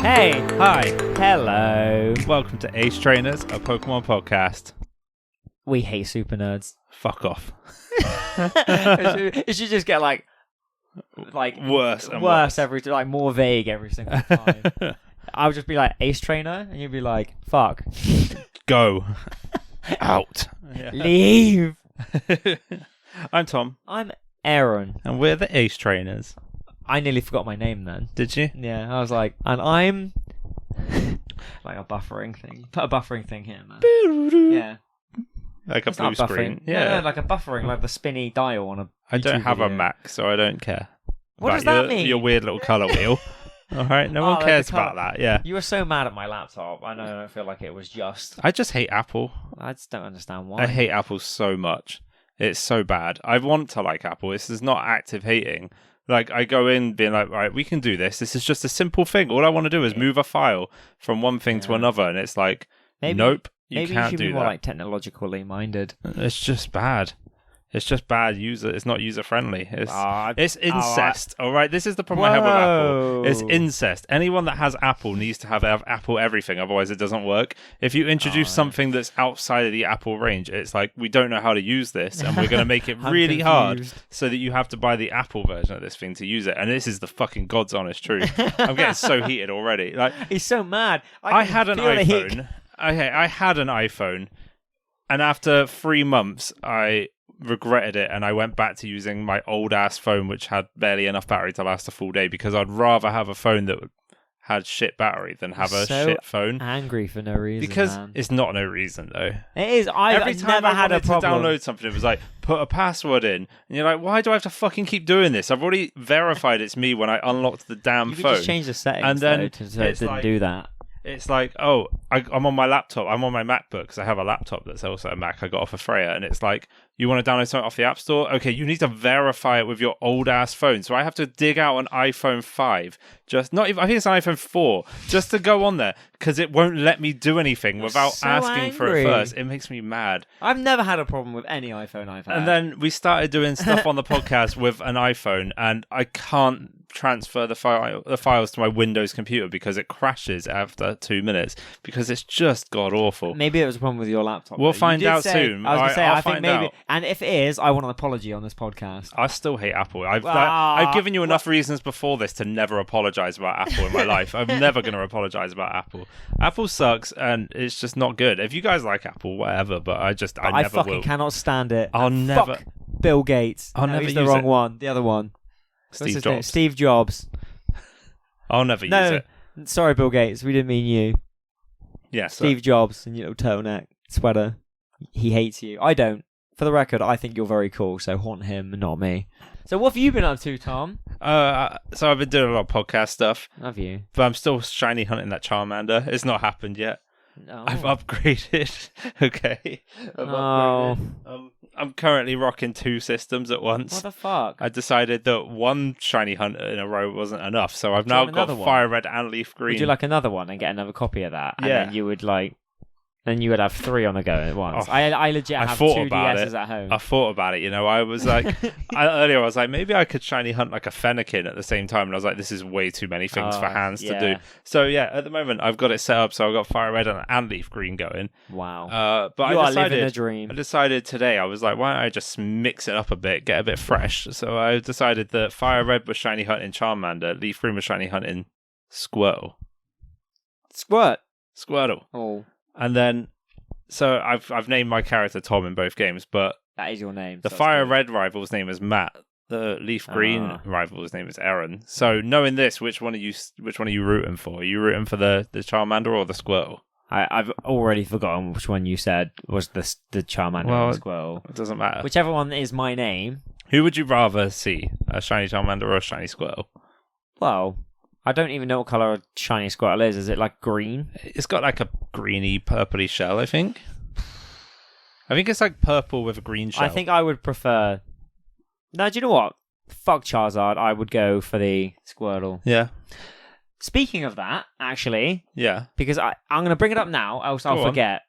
Hey! Hi, Hello! welcome to Ace Trainers, a Pokemon podcast. We hate super nerds. Fuck off. It should just get like Worse and worse. every like more vague every single time. I would just be like Ace Trainer, and you'd be like, "Fuck, Go. Out. leave." I'm Tom, I'm Aaron. and we're the Ace Trainers. I nearly forgot my name then. Did you? Yeah, I was like, and I'm like a buffering thing. Put a buffering thing here, man. Yeah, Like a it's blue not buffering. screen. Yeah, like a buffering, like the spinny dial on a. I don't YouTube have a video. Mac, so I don't care. What about does that mean? Your weird little colour wheel. Alright, no one like cares the colour. about that, yeah. You were so mad at my laptop. I know. I don't feel like it was just. I just hate Apple. I just don't understand why. I hate Apple so much. It's so bad. I want to like Apple. This is not active hating. Like, I go in being like, right, we can do this. This is just a simple thing. All I want to do is move a file from one thing to another. And it's like, nope, you can't should do be more that. like technologically minded. It's just bad. It's just bad user. It's not user friendly. It's incest. All right, this is the problem I have with Apple. It's incest. Anyone that has Apple needs to have Apple everything. Otherwise, it doesn't work. If you introduce something that's outside of the Apple range, it's like we don't know how to use this, and we're going to make it really hard so that you have to buy the Apple version of this thing to use it. And this is the fucking God's honest truth. I'm getting so heated already. Like He's so mad. I had an iPhone. I had an iPhone, and after 3 months, I regretted it, and I went back to using my old ass phone, which had barely enough battery to last a full day, because I'd rather have a phone that had shit battery than have a shit phone. Angry for no reason. Because man. it's not no reason though. It is. Every time never I had a wanted to problem. download something, it was like, put a password in, and you're like, why do I have to fucking keep doing this? I've already verified it's me when I unlocked the damn You could phone. just change the settings, And then though, so it it's didn't like- do that. It's like, oh, I'm on my laptop. I'm on my MacBook because I have a laptop that's also a Mac I got off of Freya. And it's like, you want to download something off the App Store? Okay, you need to verify it with your old ass phone. So I have to dig out an iPhone 5, just not even, I think it's an iPhone 4, just to go on there because it won't let me do anything without so asking for it angry. first. It makes me mad. I've never had a problem with any iPhone I've had. And then we started doing stuff on the podcast with an iPhone, and I can't transfer the files to my Windows computer because it crashes after 2 minutes because it's just god awful. Maybe it was a problem with your laptop. We'll though. You find did out say- soon. I was going to say, I'll I think find maybe, out. and if it is, I want an apology on this podcast. I still hate Apple. I've given you enough reasons before this to never apologize about Apple in my life. I'm never going to apologize about Apple. Apple sucks, and it's just not good. If you guys like Apple, whatever, but I I never fucking will. cannot stand it. I'll never. Fuck Bill Gates. I'll No, never he's the use wrong it. one. The other one. What's Steve his name? Jobs. Steve Jobs. I'll never use No, it. sorry, Bill Gates. We didn't mean you. Yeah, Steve Jobs and your little turtleneck sweater. He hates you. I don't. For the record, I think you're very cool, so haunt him, not me. So what have you been up to, Tom? So I've been doing a lot of podcast stuff, Have you? but I'm still shiny hunting that Charmander. It's not happened yet. No. I've upgraded. Okay. I've upgraded. I'm currently rocking 2 systems at once. What the fuck? I decided that one shiny hunt in a row wasn't enough, so I've now want got another one? Fire Red and Leaf Green. Would you like another one and get another copy of that? And Yeah. then you would then you would have 3 on the go at once. Oh, I legit I have thought 2 about DSs it. at home. I thought about it, you know. I was like, earlier I was like, maybe I could shiny hunt like a Fennekin at the same time, and I was like, this is way too many things for hands to do. So yeah, at the moment I've got it set up, so I've got Fire Red and Leaf Green going. Wow. But you I are decided, living a dream. I decided today, I was like, why don't I just mix it up a bit, get a bit fresh? So I decided that Fire Red was shiny hunting Charmander, Leaf Green was shiny hunting Squirtle. Squirtle. Oh, And then, so I've named my character Tom in both games, but that is your name. the so Fire that's good. Red rival's name is Matt. The Leaf Green rival's name is Aaron. So knowing this, which one are you rooting for? Are you rooting for the Charmander or the Squirtle? I've already forgotten which one you said was the Charmander or the Squirtle. It doesn't matter. Whichever one is my name. Who would you rather see? A shiny Charmander or a shiny Squirtle? Well, I don't even know what colour a shiny Squirtle is. Is it like green? It's got like a greeny, purpley shell, I think. I think it's like purple with a green shell. I think I would prefer... No, do you know what? Fuck Charizard. I would go for the Squirtle. Yeah. Speaking of that, actually, Yeah. because I'm going to bring it up now, else I'll Go on. forget.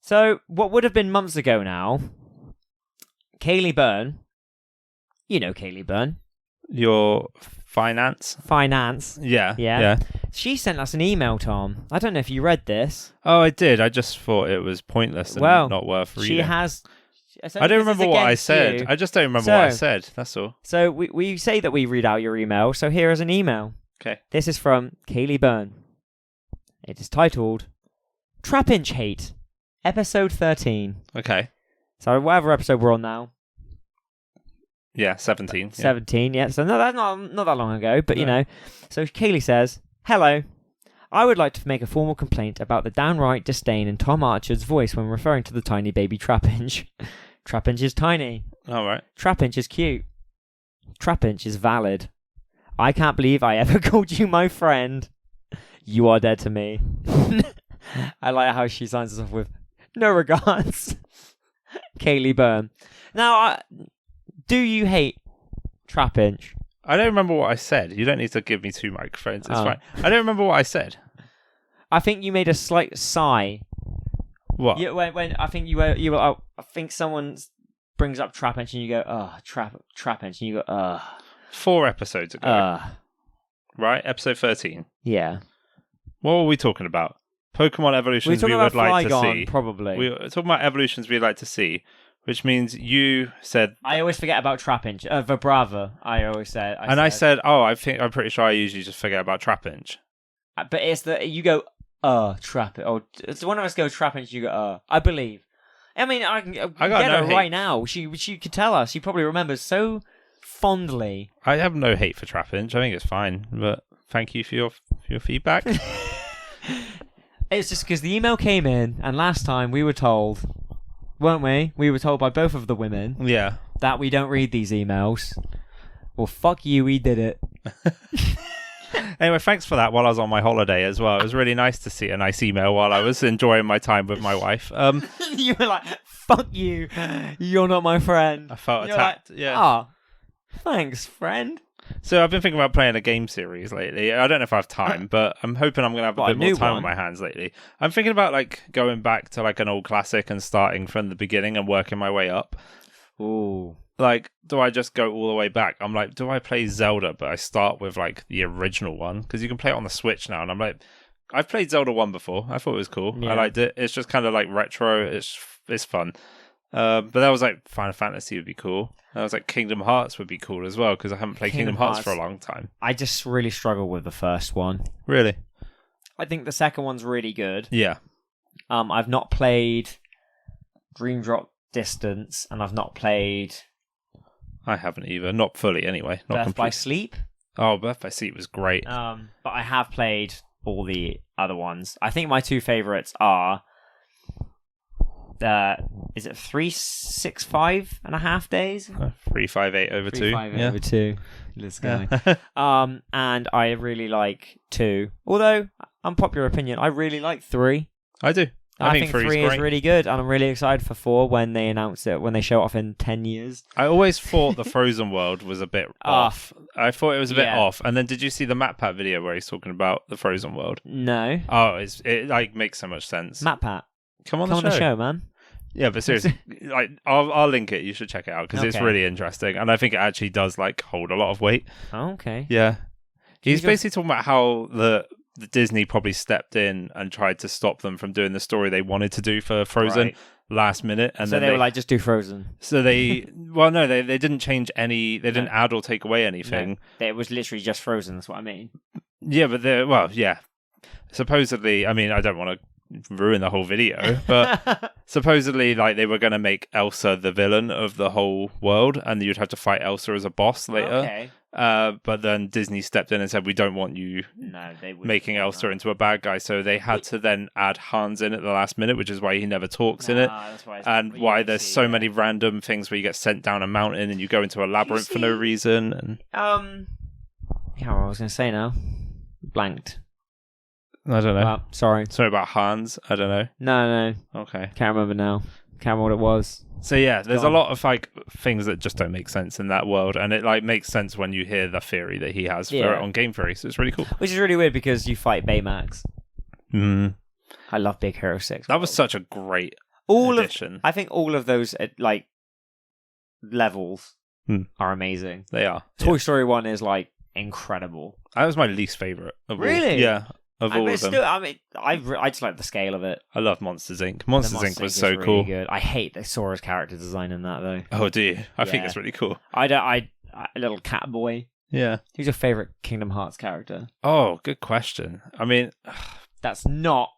So, what would have been months ago now, Kaylee Byrne, you know Kaylee Byrne, Your Finance. Yeah. She sent us an email, Tom. I don't know if you read this. Oh, I did. I just thought it was pointless and not worth reading. She has... I don't remember what I said. You. I just don't remember what I said. That's all. So we say that we read out your email. So here is an email. Okay. This is from Kaylee Byrne. It is titled Trap Inch Hate, Episode 13. Okay. So whatever episode we're on now. Yeah, 17. 17, yeah. So no, that's not that long ago, but you know. So Kaylee says, "Hello. I would like to make a formal complaint about the downright disdain in Tom Archer's voice when referring to the tiny baby Trapinch. Trapinch is tiny. All right. Trapinch is cute. Trapinch is valid. I can't believe I ever called you my friend. You are dead to me." I like how she signs us off with, "No regards." Kaylee Byrne. Now, do you hate Trapinch? I don't remember what I said. You don't need to give me 2 microphones. It's fine. I don't remember what I said. I think you made a slight sigh. What? When I think you were. I think someone brings up Trapinch and you go, "Oh, Trapinch," and you go, 4 episodes ago. Right? Episode 13. Yeah. What were we talking about? Pokemon evolutions we would like to see. Probably. We were talking about evolutions we'd like to see, which means you said... I always forget about Trapinch. Vibrava, I always said. I said, I'm pretty sure I usually just forget about Trapinch. But it's you go, Trapinch. Or it's one of us go Trapinch, you go, I believe. I mean, I get her right now. She could tell us. She probably remembers so fondly. I have no hate for Trapinch. I think it's fine, but thank you for your feedback. It's just because the email came in, and last time we were told, weren't we? We were told by both of the women that we don't read these emails. Well, fuck you, we did it. Anyway, thanks for that while I was on my holiday as well. It was really nice to see a nice email while I was enjoying my time with my wife. You were like, fuck you, you're not my friend. I felt attacked. Thanks, friend. So I've been thinking about playing a game series lately. I don't know if I have time, but I'm hoping I'm going to have a bit more time on my hands lately. I'm thinking about going back to an old classic and starting from the beginning and working my way up. Ooh. Do I just go all the way back? I'm like, do I play Zelda, but I start with the original one? Because you can play it on the Switch now. And I'm like, I've played Zelda 1 before. I thought it was cool. Yeah. I liked it. It's just kind of retro. It's fun. But that was Final Fantasy would be cool. That was Kingdom Hearts would be cool as well, because I haven't played Kingdom Hearts for a long time. I just really struggle with the first one. Really? I think the second one's really good. Yeah. I've not played Dream Drop Distance, and I've not played... I haven't either. Not fully, anyway. Not Birth by Sleep? Oh, Birth by Sleep was great. But I have played all the other ones. I think my 2 favourites are... is it 365 and a half days? 358 over 2. 358 over 2. Let's go. Yeah. And I really like 2. Although, unpopular opinion, I really like 3. I do. I think 3 is really good, and I'm really excited for 4 when they announce it, when they show it off in 10 years. I always thought the Frozen world was a bit off. I thought it was a bit off. And then did you see the MatPat video where he's talking about the Frozen world? No. Oh, it makes so much sense. MatPat. Come on the show, man. Yeah, but seriously, I'll link it. You should check it out because it's really interesting, and I think it actually does hold a lot of weight. Oh, okay. Yeah, he's basically talking about how the Disney probably stepped in and tried to stop them from doing the story they wanted to do for Frozen last minute, and so then they were like, just do Frozen. So they, they didn't change any. They didn't add or take away anything. No, it was literally just Frozen. That's what I mean. Yeah, but supposedly, I mean, I don't want to ruin the whole video, but supposedly they were going to make Elsa the villain of the whole world, and you'd have to fight Elsa as a boss later. Okay. But then Disney stepped in and said, we don't want you making Elsa into a bad guy, so they had to then add Hans in at the last minute, which is why he never talks in it, and why there's so many random things where you get sent down a mountain and you go into a labyrinth for no reason. And what I was going to say now, blanked. I don't know. Sorry about Hans. I don't know. No. Okay. Can't remember now. Can't remember what it was. So yeah, there's a lot of things that just don't make sense in that world, and it makes sense when you hear the theory that he has for it on Game Theory. So it's really cool. Which is really weird because you fight Baymax. I love Big Hero 6. That was such a great addition. I think all of those levels are amazing. They are. Toy Story 1 is incredible. That was my least favorite of all. Really? Yeah, of all of them. Still, I just like the scale of it. I love Monsters Inc. Monsters Inc. was so really cool. Good. I hate the Sora's character design in that though. Oh, do you? I think it's really cool. A little cat boy. Yeah. Who's your favorite Kingdom Hearts character? Oh, good question. I mean, that's not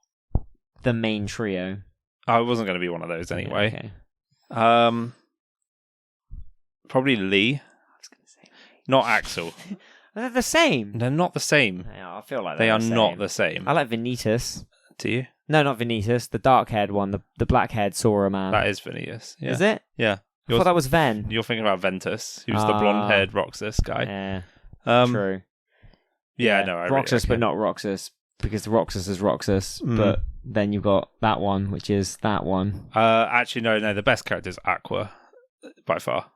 the main trio. I wasn't going to be one of those anyway. Yeah, okay. Probably Lee. I was going to say Lee. Not Axel. They're the same. They're not the same. Yeah, I feel like they are not the same. I like Vanitas. Do you? No, not Vanitas. The dark-haired one, the black-haired Sora man. That is Vanitas. Yeah. Is it? Yeah. I thought that was Ven. You're thinking about Ventus, who's the blonde-haired Roxas guy. Yeah. True. Yeah, no, I Roxas, really but not Roxas, because the Roxas is Roxas. But then you've got that one, which is that one. Actually, no. The best character is Aqua, by far.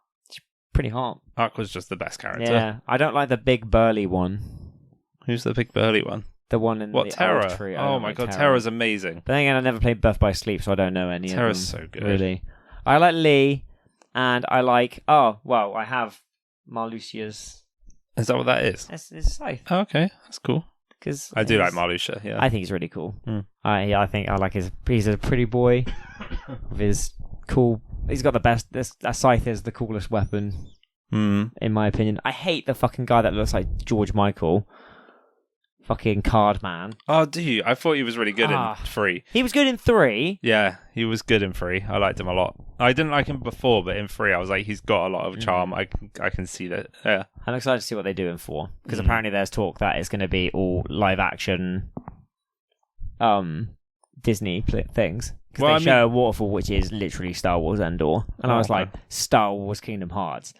Pretty hot. Aqua's just the best character. Yeah, I don't like the big burly one. Who's the big burly one? The one in the Terra? old tree. Oh my god, Terra's amazing. But then again, I never played Birth by Sleep, so I don't know any Terra's of them. so good. Really. I like Lee, and I like... I have Marluxia's... Is that what that is? It's Scythe. Oh, okay, that's cool. Because I do like Marluxia, yeah. I think he's really cool. I think I like he's a pretty boy with his cool... He's got the best... That Scythe is the coolest weapon, in my opinion. I hate the fucking guy that looks like George Michael. Fucking card man. Oh, do you? I thought he was really good in 3. He was good in 3. Yeah, he was good in 3. I liked him a lot. I didn't like him before, but in 3 I was like, he's got a lot of charm. I can see that. Yeah. I'm excited to see what they do in 4. Because apparently there's talk that it's going to be all live action Disney things. Because they show a waterfall, which is literally Star Wars Endor. And I was like, Star Wars Kingdom Hearts.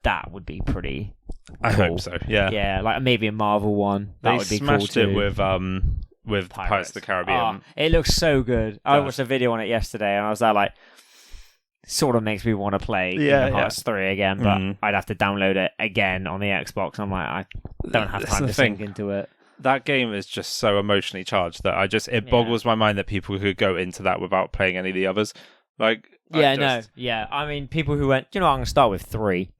That would be pretty I cool. hope so, yeah. Yeah, like maybe a Marvel one. That would be cool too. They smashed it with Pirates. Pirates of the Caribbean. It looks so good. I watched a video on it yesterday, and I was there like, sort of makes me want to play Kingdom Hearts 3 again, but I'd have to download it again on the Xbox. I'm like, I don't have time to sink into it. That game is just so emotionally charged that it boggles my mind that people could go into that without playing any of the others. Like, I mean, people who went, I'm going to start with 3.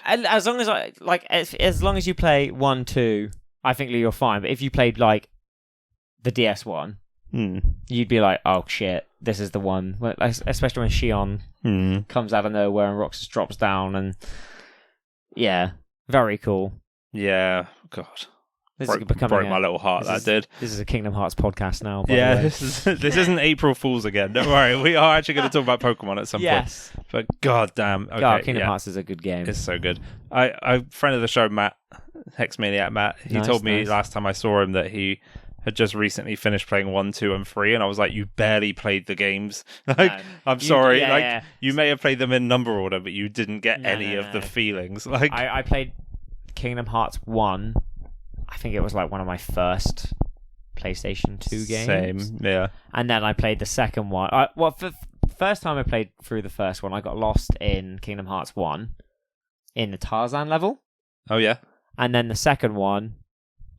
As long as you play 1, 2, I think you're fine. But if you played like the DS one, you'd be like, oh shit, this is the one. Especially when Xion comes out of nowhere and Roxas drops down, and very cool. Yeah, God. This broke my little heart. This is a Kingdom Hearts podcast now. This isn't April Fool's again. Don't worry, we are actually going to talk about Pokemon at some point. But god damn, okay, Kingdom Hearts is a good game. It's so good. I friend of the show, Matt, Hexmaniac Matt. He told me last time I saw him that he had just recently finished playing 1, 2, and 3, and I was like, you barely played the games. I'm sorry. You may have played them in number order, but you didn't get any of the feelings. Like I played Kingdom Hearts 1. I think it was like one of my first PlayStation 2 games. Same, yeah. And then I played the second one. For first time I played through the first one, I got lost in Kingdom Hearts 1 in the Tarzan level. Oh, yeah? And then the second one,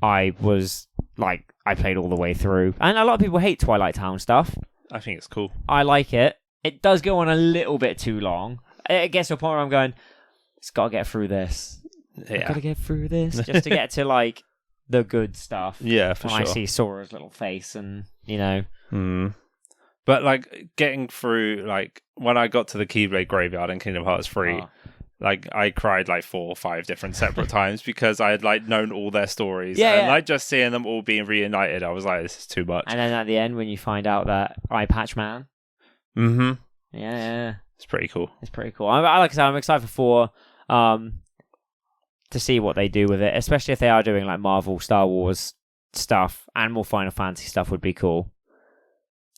I played all the way through. And a lot of people hate Twilight Town stuff. I think it's cool. I like it. It does go on a little bit too long. It gets to a point where I'm going, it's got to get through this. Yeah. I've got to get through this just to get to like the good stuff. Yeah, for sure. I see Sora's little face and, But like getting through, like when I got to the Keyblade Graveyard in Kingdom Hearts 3, like I cried like 4 or 5 different separate times because I had like known all their stories. Like just seeing them all being reunited, I was like, this is too much. And then at the end when you find out that Eye Patch Man. Yeah. It's pretty cool. Like I said, I'm excited for 4. To see what they do with it, especially if they are doing like Marvel, Star Wars stuff, and more Final Fantasy stuff would be cool.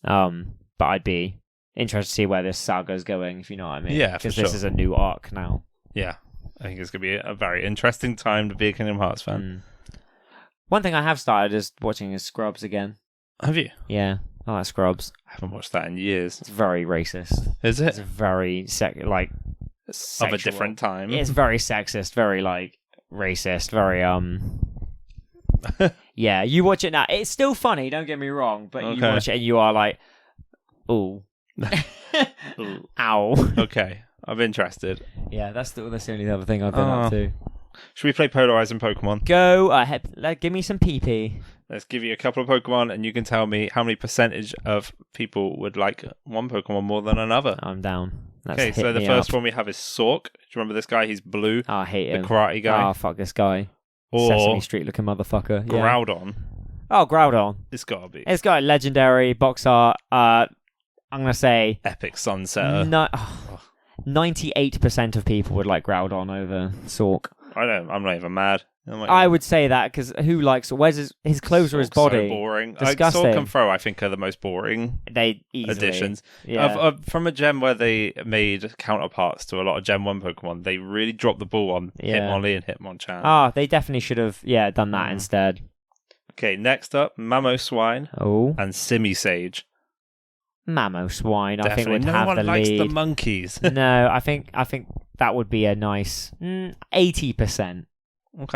But I'd be interested to see where this saga's going, if you know what I mean. Yeah, because this is a new arc now. Yeah, I think it's going to be a very interesting time to be a Kingdom Hearts fan. One thing I have started is watching is Scrubs again. Have you? Yeah, I like Scrubs. I haven't watched that in years. It's very racist. Is it? It's very sexual. Of a different time. It's very sexist, very racist, very yeah, you watch it now. It's still funny, don't get me wrong, but you watch it and you are like, ooh. Ow. Okay, I'm interested. Yeah, that's the only other thing I've been up to. Should we play Polarizing Pokemon? Go ahead. Give me some PP. Let's give you a couple of Pokemon, and you can tell me how many percentage of people would like one Pokemon more than another. I'm down. Okay, so the first one we have is Sork. Do you remember this guy? He's blue. Oh, I hate him. The karate guy. Oh, fuck this guy. Or Sesame Street looking motherfucker. Yeah. Groudon. Oh, Groudon. It's got to be. It's got a legendary box art. I'm going to say... Epic Sunsetter. 98% of people would like Groudon over Sork. I'm not even mad. I would say that because who likes... Where's his clothes or his body? So boring. Disgusting. Sork and Fro, I think, are the most boring additions. Yeah. From a Gen where they made counterparts to a lot of Gen 1 Pokemon, they really dropped the ball on Hitmonlee and Hitmonchan. They definitely should have done that instead. Okay, next up, Mamoswine and Simisage. Mamoswine, I think, Definitely. would No have one the likes lead. the monkeys. No, I think that would be a nice 80%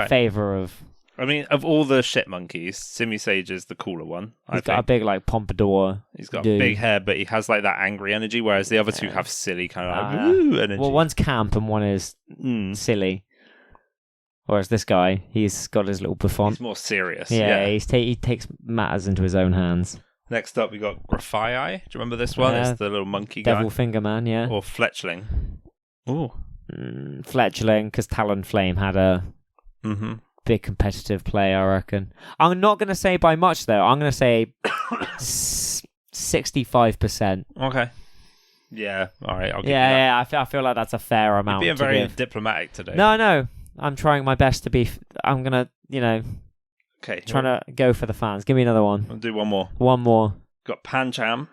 favor of. I mean, of all the shit monkeys, Simisage is the cooler one. He's got a big pompadour. He's got big hair, but he has like that angry energy, whereas the other two have silly kind of woo energy. Well, one's camp and one is silly. Whereas this guy, he's got his little buffon. He's more serious. Yeah. He takes matters into his own hands. Next up, we got Grafaiai. Do you remember this one? It's the little monkey Devil guy. Finger Man, yeah. Or Fletchling. Ooh. Fletchling, because Talonflame had a big competitive play, I reckon. I'm not going to say by much, though. I'm going to say 65%. Okay. Yeah, all right. I'll give you I that. feel like that's a fair amount. You're being very diplomatic today. No. I'm trying my best to be... I'm going to, okay, trying to go for the fans. Give me another one. I'll do one more. One more. Got Pancham.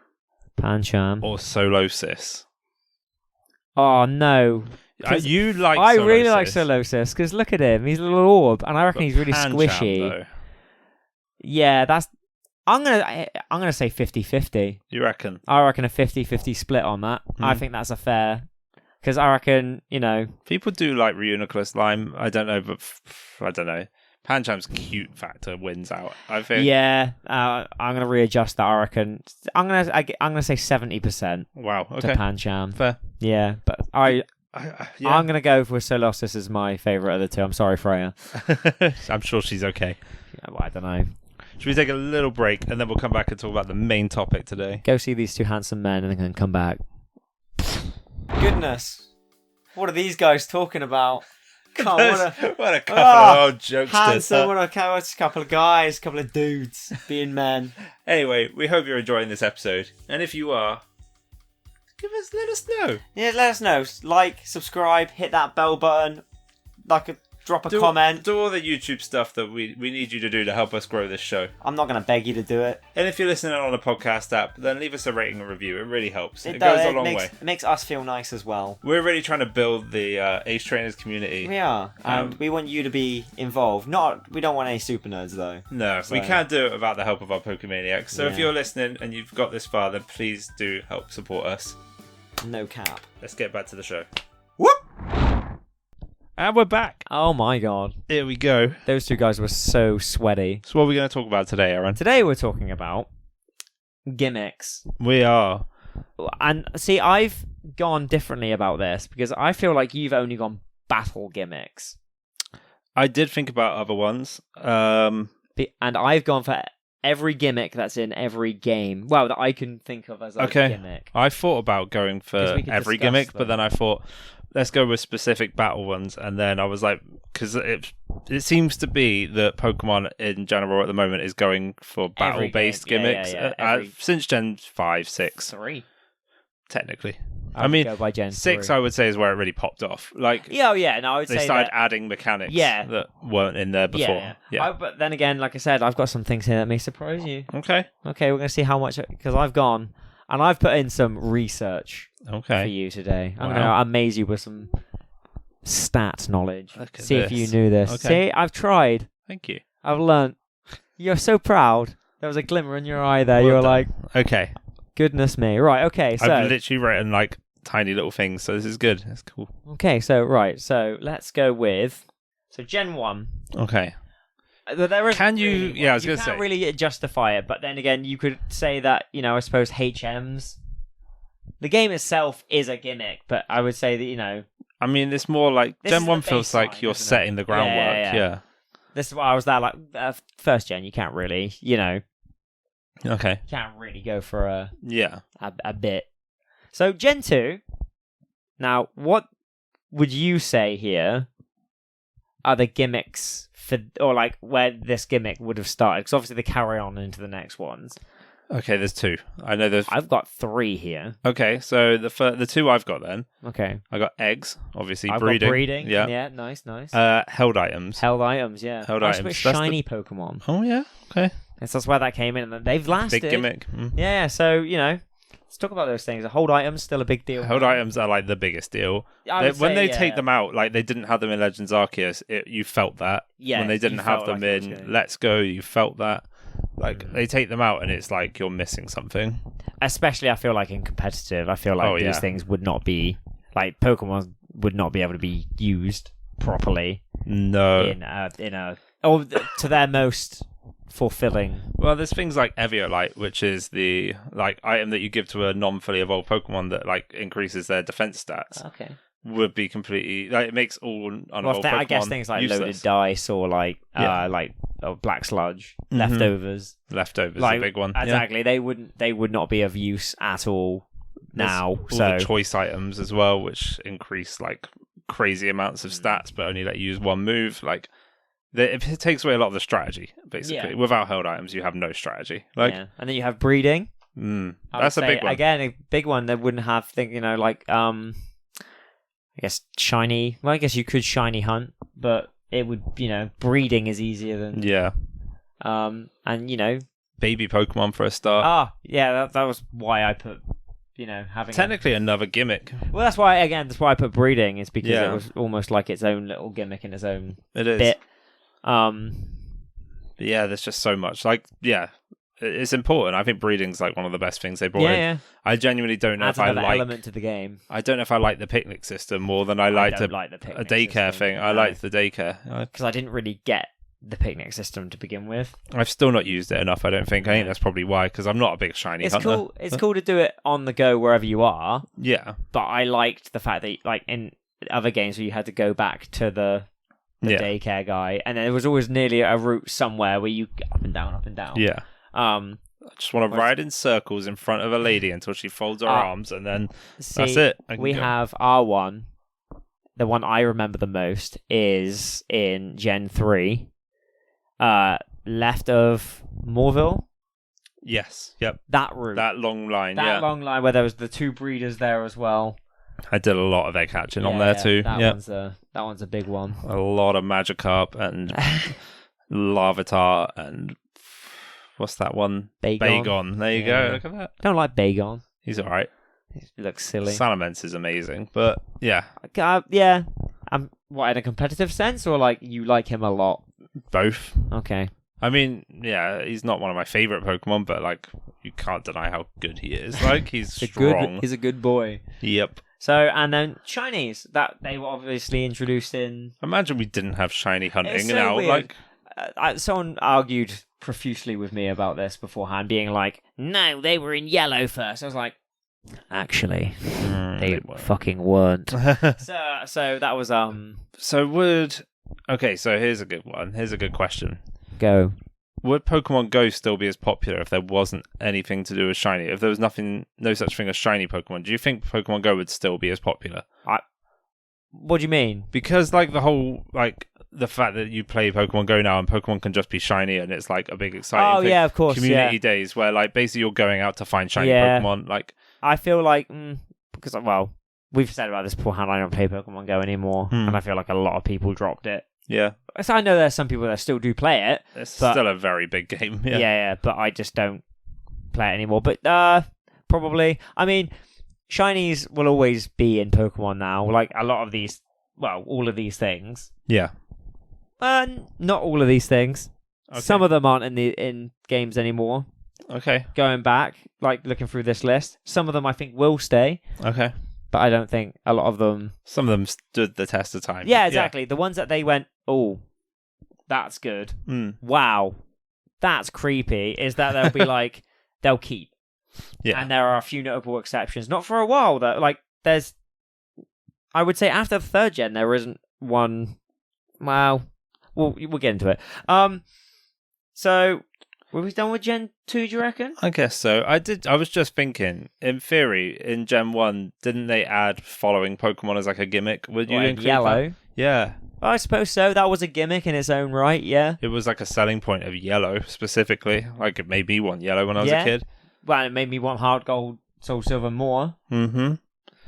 Or Solosis. Oh, no. You like I Solosis. really like Solosis, because look at him. He's a little orb, and I reckon he's really Pancham, squishy. Though. Yeah, that's... I'm gonna say 50-50. You reckon? I reckon a 50-50 split on that. I think that's a fair... Because I reckon, People do like Reuniclus Lime. I don't know, but I don't know. Pancham's cute factor wins out, I think. Yeah, I'm going to readjust that, I reckon. I'm going to say 70%. Wow, okay. To Pancham. Fair. Yeah, but I'm going to go for Solosis as my favourite of the two. I'm sorry, Freya. I'm sure she's okay. Yeah, well, I don't know. Should we take a little break and then we'll come back and talk about the main topic today? Go see these two handsome men and then come back. Goodness. What are these guys talking about? God, what a couple of old jokesters. Handsome, what a couple of guys, couple of dudes being men. Anyway, we hope you're enjoying this episode. And if you are, let us know. Yeah, let us know. Like, subscribe, hit that bell button, drop a comment. Do all the YouTube stuff that we need you to do to help us grow this show. I'm not going to beg you to do it. And if you're listening on a podcast app, then leave us a rating and review. It really helps. It goes a long way. It makes us feel nice as well. We're really trying to build the Ace Trainers community. We are. And we want you to be involved. We don't want any super nerds, though. No, we can't do it without the help of our Pokemaniacs. So if you're listening and you've got this far, then please do help support us. No cap. Let's get back to the show. Whoop! And we're back. Oh my god. Here we go. Those two guys were so sweaty. So what are we going to talk about today, Aaron? Today we're talking about gimmicks. We are. And see, I've gone differently about this because I feel like you've only gone battle gimmicks. I did think about other ones. And I've gone for every gimmick that's in every game. Well, that I can think of as a gimmick. I thought about going for every gimmick, but then I thought, let's go with specific battle ones. And then I was like, because it seems to be that Pokemon in general at the moment is going for battle-based gimmicks. Since Gen 5, 6. 3. Technically. I mean, go by Gen 6, 3. I would say, is where it really popped off. Like, I would say they started adding mechanics that weren't in there before. Yeah. But then again, like I said, I've got some things here that may surprise you. Okay, we're going to see how much, because I've gone and I've put in some research for you today. I'm going to amaze you with some stat knowledge. See if you knew this. Okay. See, I've tried. Thank you. I've learnt. You're so proud. There was a glimmer in your eye there. You were like, okay. Goodness me. Right, okay, so... I've literally written, like, tiny little things, so this is good. That's cool. Okay, so let's go with... So, Gen 1. Okay. There is Can you... Really, yeah, I was going to say... You can't really justify it, but then again, you could say that, I suppose HMs The game itself is a gimmick, but I would say that, I mean, it's more like Gen 1 feels like you're setting the groundwork. Yeah. This is why I was there, like, first gen, you can't really, Okay. can't really go for a bit. So, Gen 2, now, what would you say here are the gimmicks or like where this gimmick would have started? Because obviously they carry on into the next ones. Okay, there's 2. I know there's. I've got 3 here. Okay, so the 2 I've got then. Okay. I got eggs, obviously. I've breeding. got breeding. Yeah. Yeah, nice. Held items. Held items, yeah. Held items. items. Shiny Pokemon. Oh, yeah. Okay. That's where that came in, and they've lasted. Big gimmick. Mm. Yeah, so, let's talk about those things. Hold items, still a big deal. Held items are like the biggest deal. When they take them out, like they didn't have them in Legends Arceus, you felt that. Yeah. When they didn't have them in Let's Go, you felt that. Like, they take them out and it's like you're missing something. Especially, I feel like, in competitive. I feel like these things would not be... Like, Pokemon would not be able to be used properly. No. Or to their most fulfilling... Well, there's things like Eviolite, which is the like item that you give to a non-fully evolved Pokemon that like increases their defense stats. Okay. Would be completely... Like, it makes all unevolved Pokemon I guess things like useless. loaded dice or like black sludge, leftovers. Leftovers like, a big one. Exactly. Yeah. They would not be of use at all now. There's all the choice items as well, which increase like crazy amounts of stats, but only let you use one move. Like, it takes away a lot of the strategy, basically. Yeah. Without held items, you have no strategy. Like, yeah. And then you have breeding. That's a big one. Again, a big one that wouldn't have I guess shiny. Well, I guess you could shiny hunt, but it would, breeding is easier than. Yeah. And baby Pokemon for a start. Yeah, that was why I put, having technically another gimmick. Well, that's why I put breeding, is because it was almost like its own little gimmick in its own bit. But yeah, there's just so much. Like, yeah, it's important. I think breeding's like one of the best things they brought in. Yeah. I genuinely don't know if I like element to the game. I don't know if I like the picnic system more than I liked a daycare system. Thing. No. I liked the daycare because I didn't really get the picnic system to begin with. I've still not used it enough. I don't think. I think that's probably why. Because I'm not a big shiny hunter. Cool. It's cool to do it on the go wherever you are. Yeah. But I liked the fact that, like, in other games where you had to go back to the daycare guy, and there was always nearly a route somewhere where you up and down. Yeah. I just want to ride in circles in front of a lady until she folds her arms, and then that's it. We have our one. The one I remember the most is in Gen 3. Left of Moorville. Yes. Yep. That route. That long line. That long line where there was the 2 breeders there as well. I did a lot of egg hatching on there too. That one's a big one. A lot of Magikarp and Larvitar and what's that one? Bagon. There you go. Look at that. Don't like Bagon. He's all right. He looks silly. Salamence is amazing, but yeah. Yeah. What, in a competitive sense, or like you like him a lot? Both. Okay. I mean, yeah, he's not one of my favorite Pokemon, but like you can't deny how good he is. Like, he's strong. He's a good boy. Yep. So, and then shinies that they were obviously introduced in. Imagine we didn't have shiny hunting so now. Weird. Like, someone argued profusely with me about this beforehand, being like, "No, they were in yellow first." I was like, "Actually, they fucking weren't." so that was Okay, so here's a good one. Here's a good question. Go. Would Pokemon Go still be as popular if there wasn't anything to do with shiny? If there was no such thing as shiny Pokemon, do you think Pokemon Go would still be as popular? What do you mean? Because like the whole the fact that you play Pokemon Go now and Pokemon can just be shiny and it's like a big exciting thing. Yeah, of course. Community days where like basically you're going out to find shiny Pokemon. Like, I feel like because we've said about this beforehand. I don't play Pokemon Go anymore, and I feel like a lot of people dropped it. Yeah. So I know there's some people that still do play it. It's still a very big game. Yeah, but I just don't play it anymore. But probably, I mean, shinies will always be in Pokemon now. Like a lot of these, all of these things. Yeah. Not all of these things. Okay. Some of them aren't in games anymore. Okay. Going back, like looking through this list, some of them I think will stay. Okay. But I don't think a lot of them... Some of them stood the test of time. Yeah, exactly. Yeah. The ones that they went, oh, that's good. Wow, that's creepy. Is that they'll be like, they'll keep. Yeah. And there are a few notable exceptions. Not for a while, though. Like, there's... I would say after the 3rd gen, there isn't one... Well, we'll get into it. So, were we done with Gen 2, do you reckon? I guess so. I was just thinking, in theory, in Gen 1, didn't they add following Pokemon as like a gimmick? Would you include Yellow? That? Yeah. I suppose so. That was a gimmick in its own right, yeah. It was like a selling point of Yellow, specifically. Like, it made me want Yellow when I was a kid. Well, it made me want Heart Gold, Soul Silver more. Mm-hmm.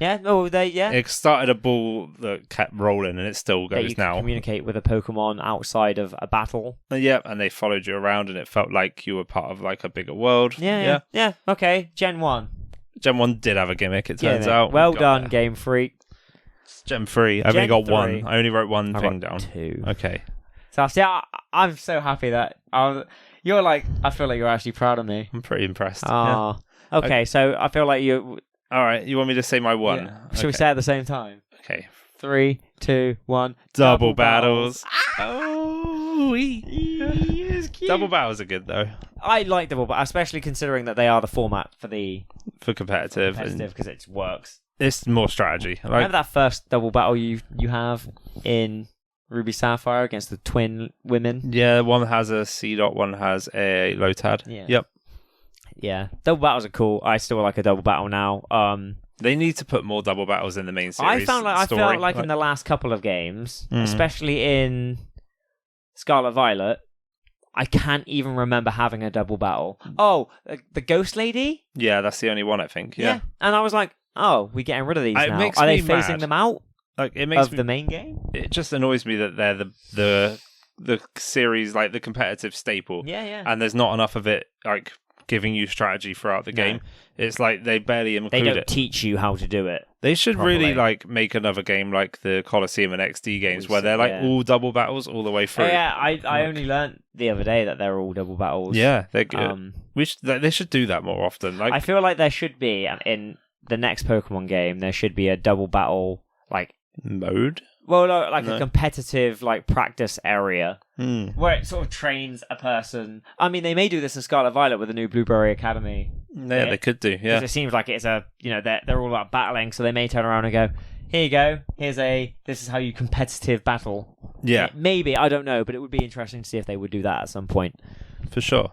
Yeah, It started a ball that kept rolling, and it still goes you now. Can communicate with a Pokemon outside of a battle. Yeah, and they followed you around, and it felt like you were part of like a bigger world. Yeah. Okay, Gen 1. Gen 1 did have a gimmick, it turns out. Well done, Game Freak. Gen 3. I've only got 1. I only wrote one thing down. 2. Okay. So I'm so happy that you're like, I feel like you're actually proud of me. I'm pretty impressed. Oh. Yeah. Okay, so I feel like you... All right, you want me to say my 1? Yeah. Should we say it at the same time? Okay. 3, 2, 1. Double battles. Oh, cute. Double battles are good though. I like double battles, especially considering that they are the format for competitive because it works. It's more strategy. Remember that first double battle you have in Ruby Sapphire against the twin women? Yeah, one has a C-Dot, one has a Lotad. Yeah. Yep. Yeah, double battles are cool. I still like a double battle now. They need to put more double battles in the main series. I felt like in the last couple of games, especially in Scarlet Violet, I can't even remember having a double battle. Oh, the Ghost Lady? Yeah, that's the only one I think. Yeah. And I was like, oh, we're getting rid of these now. Are they phasing them out the main game? It just annoys me that they're the series, like the competitive staple. Yeah. And there's not enough of it, like giving you strategy throughout the game. It's like they barely include it. They don't teach you how to do it. They should really like make another game like the Coliseum and XD games where they're like all double battles all the way through. Yeah, I only learnt the other day that they're all double battles. Yeah, they're good. They should do that more often. Like, I feel like there should be in the next Pokemon game. There should be a double battle mode. Well, a competitive practice area where it sort of trains a person. I mean, they may do this in Scarlet Violet with the new Blueberry Academy. Yeah, they could do. Yeah, it seems like it's they're all about battling, so they may turn around and go, "Here you go. This is how you competitive battle." Yeah, maybe I don't know, but it would be interesting to see if they would do that at some point. For sure.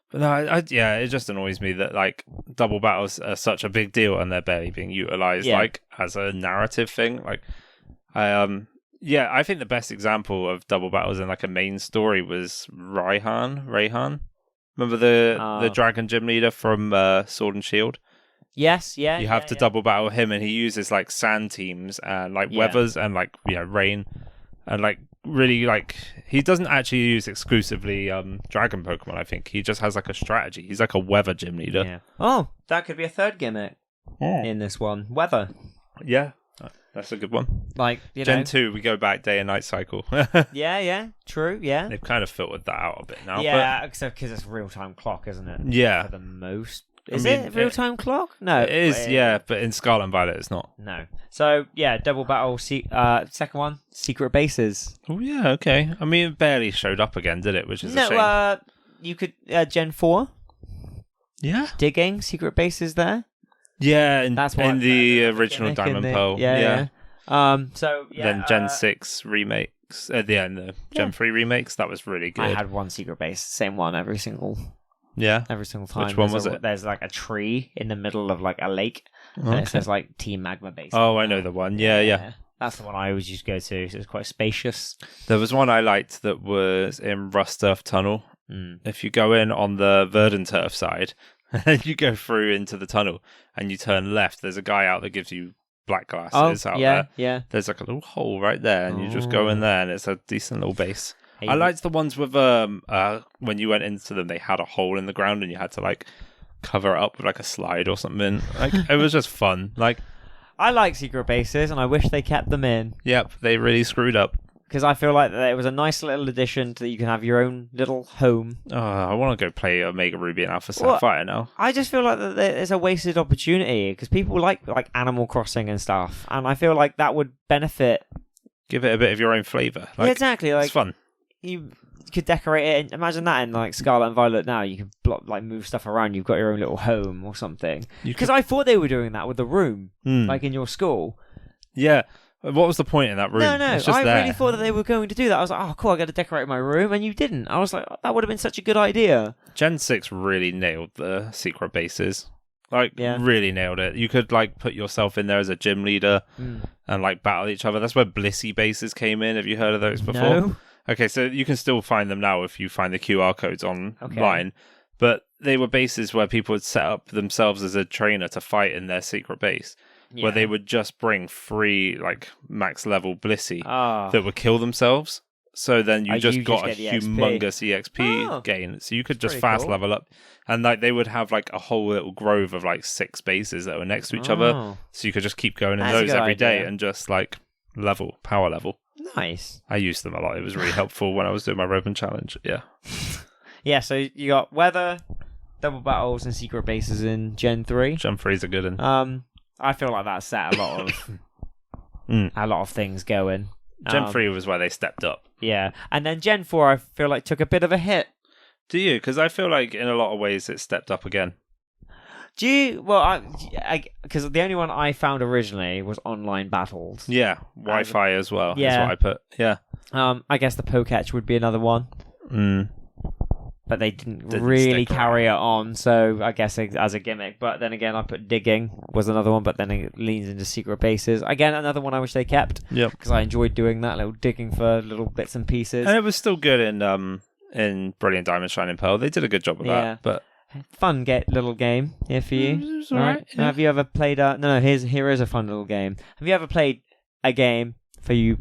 But no, it just annoys me that double battles are such a big deal and they're barely being utilized as a narrative thing. I think the best example of double battles in a main story was Raihan. Remember the dragon gym leader from Sword and Shield? Yes, yeah. You have to double battle him, and he uses sand teams and weathers and rain, and really he doesn't actually use exclusively dragon Pokemon. I think he just has a strategy. He's a weather gym leader. Yeah. Oh, that could be a third gimmick in this one. Weather. Yeah. That's a good one. Gen 2, we go back day and night cycle. Yeah, true, yeah. They've kind of filtered that out a bit now. Yeah, except because it's real-time clock, isn't it? Yeah. For the most. Is it real-time clock? No. It is, but in Scarlet and Violet it's not. No. So, yeah, double battle, second one, secret bases. Oh, yeah, okay. I mean, it barely showed up again, did it? Which is a shame. You could, Gen 4. Yeah. Digging, secret bases there. Yeah, that's in the original Diamond Pearl. Yeah. Then Gen 6 remakes at the end, the Gen 3 remakes. That was really good. I had one secret base, same one every single time. Which one was it? There's a tree in the middle of a lake, and it says Team Magma Base. Oh, I know the one. Yeah. That's the one I always used to go to. So it's quite spacious. There was one I liked that was in Rust Earth Tunnel. If you go in on the Verdant Turf side, and you go through into the tunnel and you turn left, there's a guy out that gives you black glasses out there. Yeah. There's a little hole right there, and you just go in there, and it's a decent little base. I liked the ones with when you went into them, they had a hole in the ground, and you had to cover it up with a slide or something. It was just fun. I like secret bases, and I wish they kept them in. Yep, they really screwed up. Because I feel like it was a nice little addition to that you can have your own little home. Oh, I want to go play Omega Ruby and Alpha Sapphire now. I just feel like that there's a wasted opportunity because people like Animal Crossing and stuff, and I feel like that would benefit. Give it a bit of your own flavour. Yeah, exactly. It's fun. you could decorate it. Imagine that in like Scarlet and Violet now. You can move stuff around. You've got your own little home or something. Because I thought they were doing that with the room, like in your school. Yeah. What was the point in that room? No. I really thought that they were going to do that. I was like, oh, cool, I got to decorate my room. And you didn't. I was like, that would have been such a good idea. Gen 6 really nailed the secret bases. Really nailed it. You could, put yourself in there as a gym leader and, battle each other. That's where Blissey bases came in. Have you heard of those before? No. Okay, so you can still find them now if you find the QR codes online. Okay. But they were bases where people would set up themselves as a trainer to fight in their secret base. Yeah. Where they would just bring 3 max level Blissey that would kill themselves. So then you just got a humongous EXP gain. So you could just fast level up. And they would have a whole little grove of 6 bases that were next to each other. So you could just keep going in those every day and just power level. Nice. I used them a lot. It was really helpful when I was doing my Roman challenge. Yeah. Yeah, so you got weather, double battles, and secret bases in Gen 3. Gen 3 is a good one. I feel like that set a lot of things going. Gen 3 was where they stepped up. Yeah, and then Gen 4 I feel like took a bit of a hit. Do you? Because I feel like in a lot of ways it stepped up again. Do you? Well, because the only one I found originally was online battles. Yeah, Wi-Fi as well. Yeah, is what I put. Yeah. I guess the Poketch would be another one. But they didn't really carry it on, so I guess as a gimmick. But then again, I put digging was another one, but then it leans into secret bases. Again, another one I wish they kept. Yeah, because I enjoyed doing that, little digging for little bits and pieces. And it was still good in Brilliant Diamond, Shining Pearl. They did a good job with that. But fun little game here for you. It was all right. Yeah. Have you ever played? Here is a fun little game. Have you ever played a game for you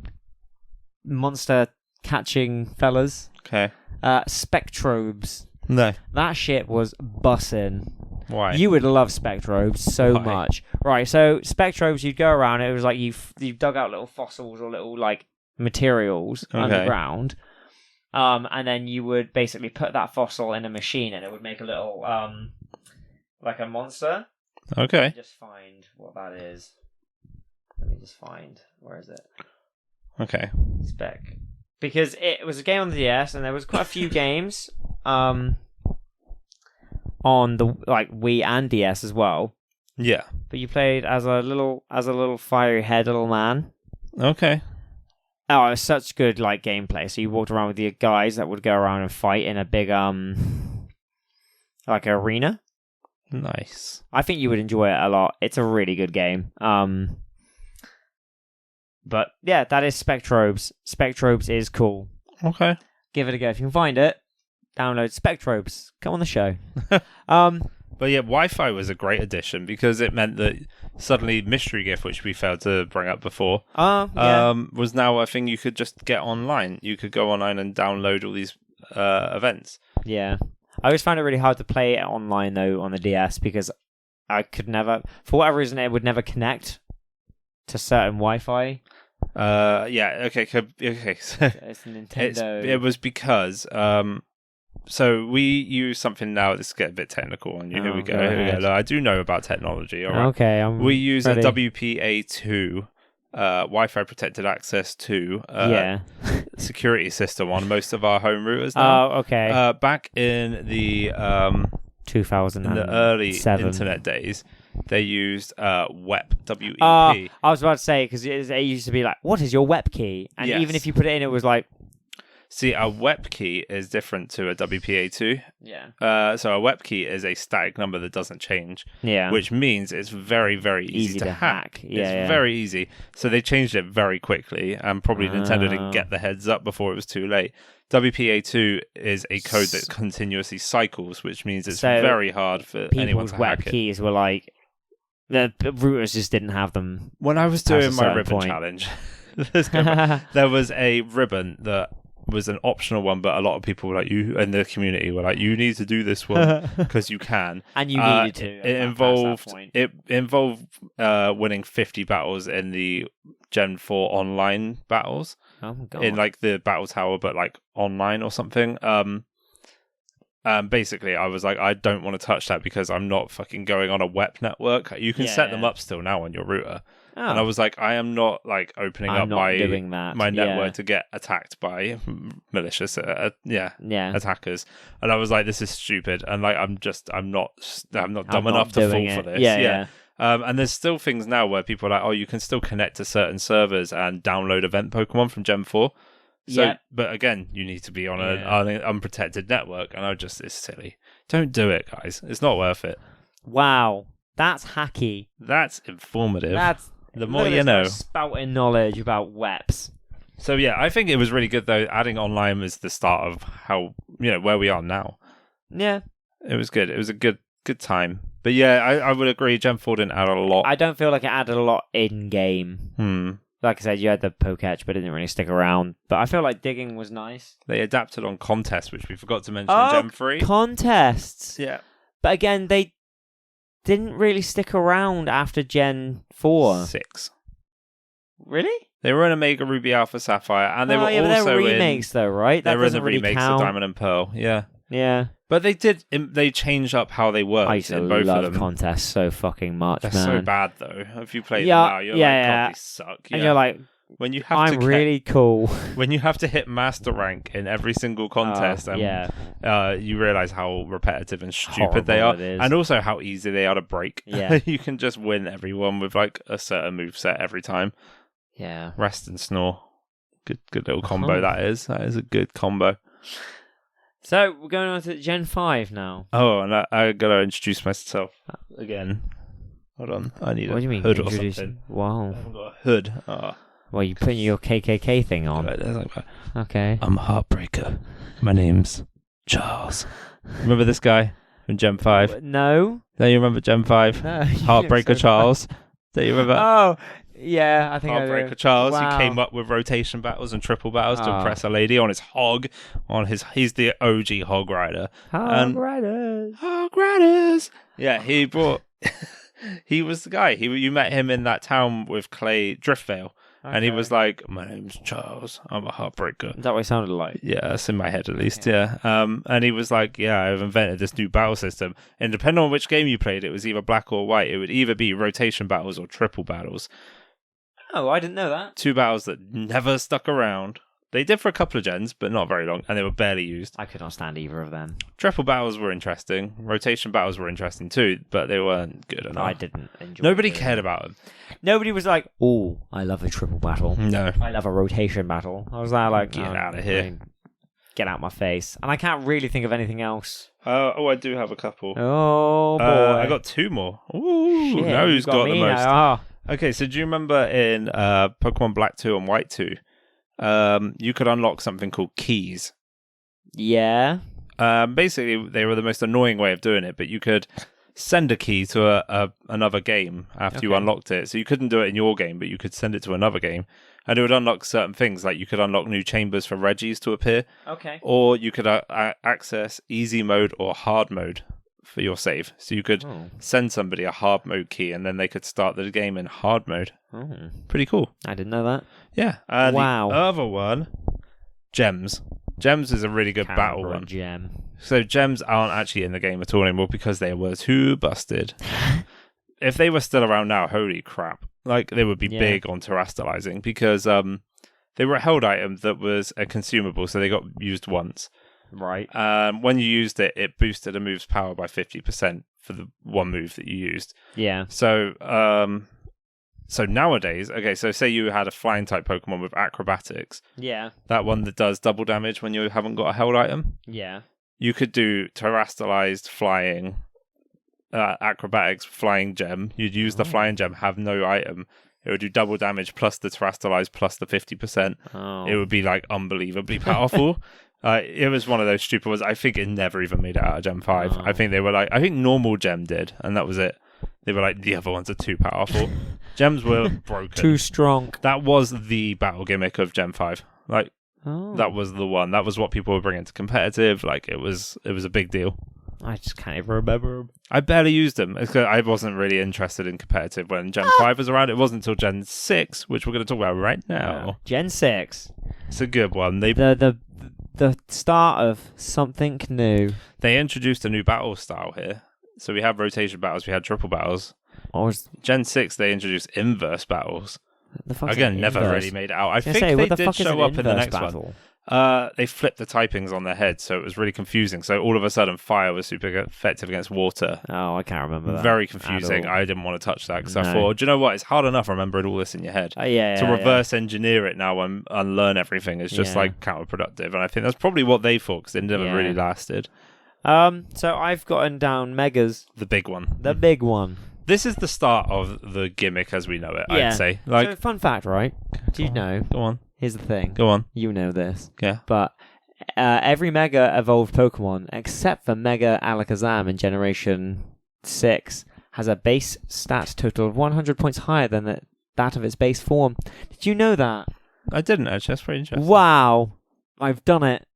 monster catching fellas? Okay. Spectrobes. No. That shit was bussin'. Why? You would love Spectrobes so much. Right, so Spectrobes, you'd go around, it was like you dug out little fossils or little materials underground. And then you would basically put that fossil in a machine and it would make a little a monster. Okay. Just find what that is. Let me just find, where is it? Okay. Spec. Because it was a game on the DS, and there was quite a few games on the Wii and DS as well. Yeah. But you played as a little fiery head little man. Okay. Oh, it was such good gameplay. So you walked around with your guys that would go around and fight in a big arena. Nice. I think you would enjoy it a lot. It's a really good game. But yeah, that is Spectrobes. Spectrobes is cool. Okay. Give it a go. If you can find it, download Spectrobes. Come on the show. But yeah, Wi-Fi was a great addition because it meant that suddenly Mystery Gift, which we failed to bring up before, was now a thing you could just get online. You could go online and download all these events. Yeah. I always found it really hard to play it online, though, on the DS because I could never, for whatever reason, it would never connect to certain Wi-Fi. Yeah, okay. It's Nintendo. It was because so we use something now. This is getting a bit technical on you. Here we go. Look, I do know about technology. All right. Okay, we use a WPA2 Wi-Fi protected access to security system on most of our home routers now. Oh, okay. Back in the 2000 in the early internet days, they used WEP, WEP. I was about to say, because it used to be what is your WEP key? And even if you put it in, it was See, a WEP key is different to a WPA2. Yeah. So a WEP key is a static number that doesn't change. Yeah. Which means it's very, very easy to hack. Yeah, it's very easy. So they changed it very quickly, and probably Nintendo didn't get the heads up before it was too late. WPA2 is a code that continuously cycles, which means it's very hard for anyone to hack it. WEP keys were the routers just didn't have them. When I was doing my ribbon challenge, there was a ribbon that was an optional one, but a lot of people were you in the community were you need to do this one because you can, and you needed to. It involved winning 50 battles in the Gen 4 online battles. Oh my God. In the battle tower, but online or something. Basically, I was I don't want to touch that because I'm not fucking going on a WEP network. You can set them up still now on your router. And I was like, I am not like opening up my network to get attacked by malicious attackers. And I was like, this is stupid. And like, I'm not dumb enough to fall for this. Yeah. And there's still things now where people are like, oh, you can still connect to certain servers and download event Pokemon from Gen 4. So, but again, you need to be on an unprotected network, and it's silly. Don't do it, guys. It's not worth it. Wow, that's hacky. That's informative. That's the more you know. Spouting knowledge about WEPs. So yeah, I think it was really good though. Adding online was the start of how where we are now. Yeah, it was good. It was a good time. But yeah, I would agree. Gen 4 didn't add a lot. I don't feel like it added a lot in game. Like I said, you had the Poketch, but it didn't really stick around. But I feel like digging was nice. They adapted on contests, which we forgot to mention in Gen 3. Contests! Yeah. But again, they didn't really stick around after Gen 4. 6. Really? They were in Omega Ruby Alpha Sapphire, and they were also in remakes, though, right? They were in the remakes of Diamond and Pearl. Yeah. Yeah. But they changed up how they worked. I used to love contests so fucking much, They're man. so bad, though. If you play them now, you're like, God, they suck. And you're like, when you have really cool. When you have to hit master rank in every single contest, you realise how repetitive and stupid they are, and also how easy they are to break. Yeah. You can just win everyone with like a certain moveset every time. Yeah. Rest and snore. Good little combo that is. That is a good combo. So, we're going on to Gen 5 now. Oh, and I gotta introduce myself again. Hold on, I need what do you mean, hood or something. Wow. I haven't got a hood. Well, you putting your KKK thing on. Okay. I'm a heartbreaker. My name's Charles. Remember this guy from Gen 5? No. Don't you remember Gen 5? No. Heartbreaker Charles. Do you remember? Oh, yeah, I think Heartbreaker Charles, wow. who came up with rotation battles and triple battles to impress a lady on his hog. He's the OG hog rider. Hog riders. Hog riders. Yeah, he brought. He was the guy. You met him in that town with Clay Driftvale. Okay. And he was like, my name's Charles. I'm a heartbreaker. Is that what he sounded like? Yeah, that's in my head at least, yeah. And he was like, yeah, I've invented this new battle system. And depending on which game you played, it was either black or white. It would either be rotation battles or triple battles. Oh, I didn't know that. 2 battles that never stuck around. They did for a couple of gens, but not very long, and they were barely used. I could not stand either of them. Triple battles were interesting. Rotation battles were interesting too, but they weren't good enough. I didn't enjoy Nobody cared about them. Nobody was like, oh, I love a triple battle. No. I love a rotation battle. I was like, get out of here. Get out my face. And I can't really think of anything else. I do have a couple. Oh, boy. I got 2 more. Ooh, shit, now who's got the most? Now. Okay, so do you remember in Pokemon Black 2 and White 2, you could unlock something called keys? Yeah. Basically, they were the most annoying way of doing it, but you could send a key to another game after you unlocked it. So you couldn't do it in your game, but you could send it to another game. And it would unlock certain things, like you could unlock new chambers for Regis to appear. Okay. Or you could access easy mode or hard mode for your save. So you could send somebody a hard mode key and then they could start the game in hard mode. Oh. Pretty cool. I didn't know that. Yeah. Wow. The other one, gems. Gems is a really good battle one. Gem. So gems aren't actually in the game at all anymore because they were too busted. If they were still around now, holy crap. Like, they would be big on terastallizing because they were a held item that was a consumable, so they got used once. Right. When you used it, it boosted a move's power by 50% for the one move that you used. Yeah. So, so nowadays, okay, so say you had a flying type Pokemon with acrobatics. Yeah. That one that does double damage when you haven't got a held item. Yeah. You could do terastallized flying acrobatics flying gem. You'd use the flying gem, have no item. It would do double damage plus the terastallized plus the 50%. Oh. It would be like unbelievably powerful. It was one of those stupid ones. I think it never even made it out of Gem 5. Oh. I think they were like, I think normal gem did, and that was it. They were like, the other ones are too powerful. Gems were broken. Too strong. That was the battle gimmick of Gem 5. Like, that was the one. That was what people were bringing to competitive. Like, it was a big deal. I just can't even remember them. I barely used them. I wasn't really interested in competitive when Gen 5 was around. It wasn't until Gen 6, which we're going to talk about right now. Gen 6. It's a good one. The start of something new. They introduced a new battle style here. So we have rotation battles, we had triple battles. Gen 6, they introduced inverse battles. The fuck's Again, an never inverse? really made it out. I think say, they what the did fuck is show an up in the inverse next battle? one. They flipped the typings on their head, so it was really confusing. So all of a sudden, fire was super effective against water. Oh, I can't remember that. Very confusing. I didn't want to touch that because I thought, do you know what? It's hard enough remembering all this in your head. To reverse engineer it now and unlearn everything is just like counterproductive. And I think that's probably what they thought because it never really lasted. So I've gotten down Megas. The big one. The big one. This is the start of the gimmick as we know it, I'd say. So, fun fact, right? Do you know? Go on. Here's the thing. Go on. You know this. Yeah. But every Mega evolved Pokemon, except for Mega Alakazam in Generation 6, has a base stat total of 100 points higher than that of its base form. Did you know that? I didn't, actually. That's pretty interesting. Wow. I've done it.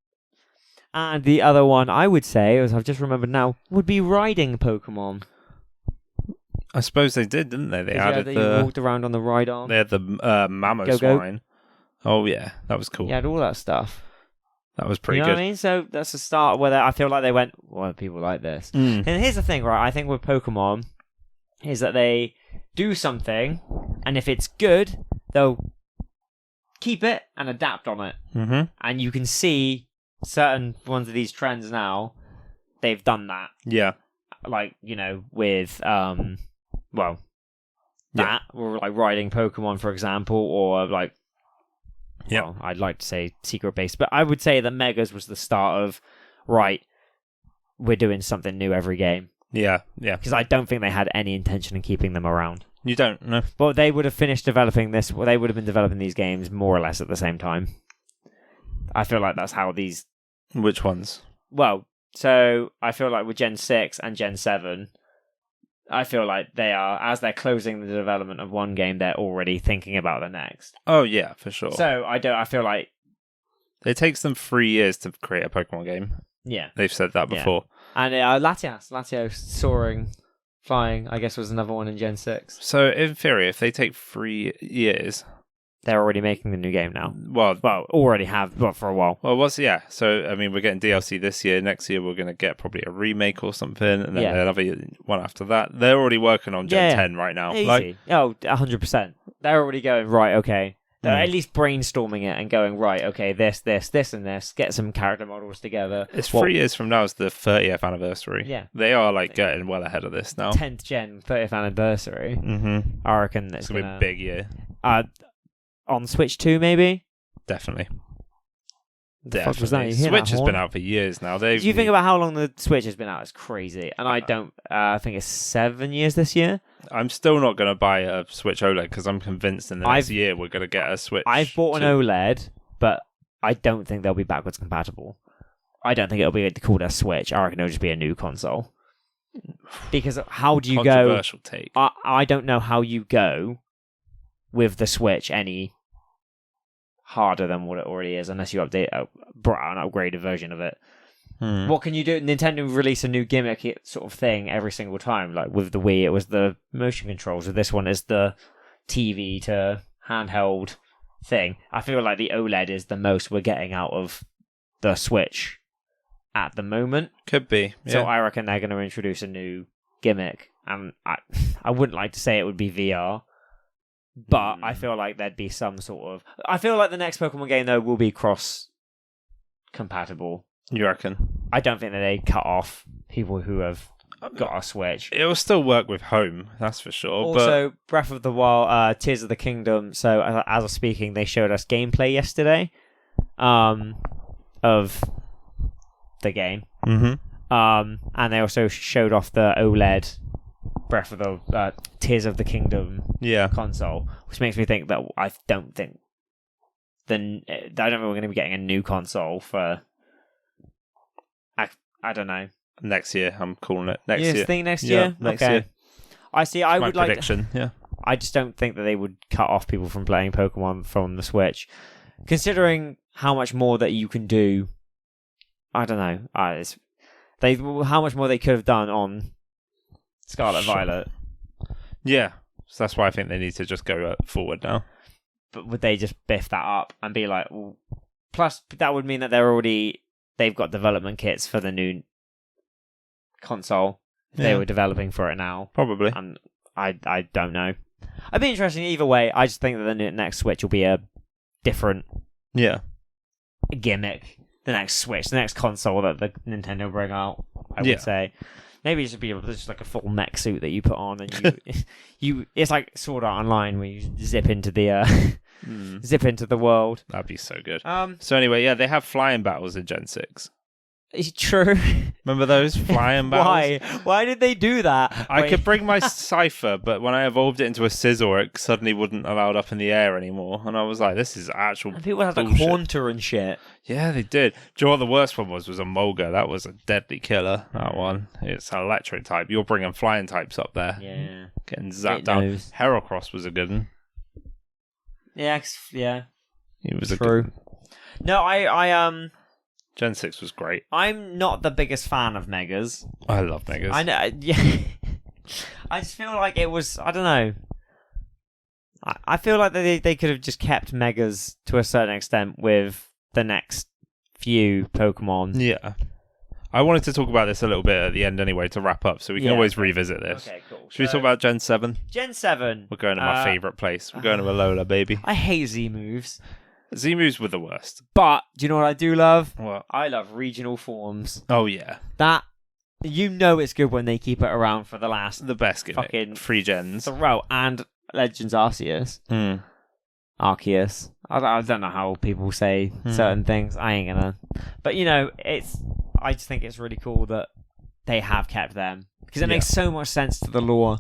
And the other one, I would say, as I've just remembered now, would be riding Pokemon. I suppose they did, didn't they? They added you walked around on the ride arm. They had the mammoth swine. Oh, yeah. That was cool. You had all that stuff. That was pretty good. You know what I mean? So that's the start where I feel like they went, well, people like this. And here's the thing, right? I think with Pokemon is that they do something, and if it's good, they'll keep it and adapt on it. Mm-hmm. And you can see certain ones of these trends now, they've done that. Yeah. Like, with, or like riding Pokemon, for example, or like, well, I'd like to say secret base, but I would say that Megas was the start of, right, we're doing something new every game. Yeah, yeah. Because I don't think they had any intention of keeping them around. You don't, no. But they would have finished developing this, they would have been developing these games more or less at the same time. I feel like that's how these... Which ones? Well, so I feel like with Gen 6 and Gen 7... I feel like they are, as they're closing the development of one game, they're already thinking about the next. Oh, yeah, for sure. So, I feel like... It takes them 3 years to create a Pokemon game. Yeah. They've said that before. Yeah. And Latios, soaring, flying, I guess was another one in Gen 6. So, in theory, if they take 3 years... They're already making the new game now. Well, already have, but for a while. Well, so, I mean, we're getting DLC this year. Next year, we're going to get probably a remake or something, and then another one after that. They're already working on Gen 10 right now. Easy. 100%. They're already going, right, okay. They're at least brainstorming it and going, right, okay, this, and this. Get some character models together. It's 3 years from now is the 30th anniversary. Yeah. They are, getting well ahead of this now. 10th gen, 30th anniversary. Mm-hmm. I reckon it's going to be a big year. On Switch 2, maybe? Definitely. Fuck was that? Switch has been out for years now. Do you think about how long the Switch has been out? It's crazy. And I don't... I think it's 7 years this year. I'm still not going to buy a Switch OLED because I'm convinced in the next year we're going to get a Switch. I've bought an OLED, but I don't think they'll be backwards compatible. I don't think it'll be called a Switch. I reckon it'll just be a new console. Because how do you go... Controversial take. I don't know how you go with the Switch any harder than what it already is, unless you update an upgraded version of it. What can you do? Nintendo release a new gimmick sort of thing every single time. Like with the Wii, it was the motion controls. With this one, is the TV to handheld thing. I feel like the OLED is the most we're getting out of the Switch at the moment. Could be. Yeah. So I reckon they're going to introduce a new gimmick. And I wouldn't like to say it would be VR. But I feel like there'd be some sort of... I feel like the next Pokemon game, though, will be cross-compatible. You reckon? I don't think that they cut off people who have got a Switch. It will still work with Home, that's for sure. Also, Breath of the Wild, Tears of the Kingdom. So, as of speaking, they showed us gameplay yesterday of the game. Mm-hmm. And they also showed off the OLED Breath of the Tears of the Kingdom console, which makes me think that I don't think we're going to be getting a new console for I don't know, next year. I'm calling it next year. You think next year? Next okay. year. I see. I would prediction. Yeah. I just don't think that they would cut off people from playing Pokemon from the Switch, considering how much more that you can do. I don't know. How much more they could have done on Scarlet Violet. Yeah, so that's why I think they need to just go forward now. But would they just biff that up and be like, well, plus that would mean that they've got development kits for the new console. They were developing for it now. Probably. And I don't know. It'd be interesting either way. I just think that the next Switch will be a different gimmick. The next Switch, the next console that the Nintendo bring out, I would say. Maybe it should be just like a full mech suit that you put on, and you it's like Sword Art Online where you zip into the zip into the world. That'd be so good. So anyway, yeah, they have flying battles in Gen 6. It's true. Remember those flying battles? Why did they do that? I could bring my Cypher, but when I evolved it into a Scizor, it suddenly wouldn't allow it up in the air anymore. And I was like, this is actual and people had like Haunter and shit. Yeah, they did. Do you know what the worst one was? Was a Mulga. That was a deadly killer, that one. It's an electric type. You're bringing flying types up there. Yeah. Getting zapped down. Heracross was a good one. Yeah. He was a good one. No, I Gen 6 was great. I'm not the biggest fan of Megas. I love Megas. I know. Yeah. I just feel like it was. I don't know. I feel like they could have just kept Megas to a certain extent with the next few Pokemon. Yeah. I wanted to talk about this a little bit at the end anyway to wrap up, so we can always revisit this. Okay, cool. Should we talk about Gen 7? Gen 7. We're going to my favourite place. We're going to Alola, baby. I hate Z-moves. Z-moves were the worst. But, do you know what I do love? What? I love regional forms. Oh, yeah. That, you know it's good when they keep it around for the last... The best gimmick. Fucking... 3 gens. And Legends Arceus. Arceus. I don't know how people say certain things. I ain't gonna. But, you know, I just think it's really cool that they have kept them. Because it makes so much sense to the lore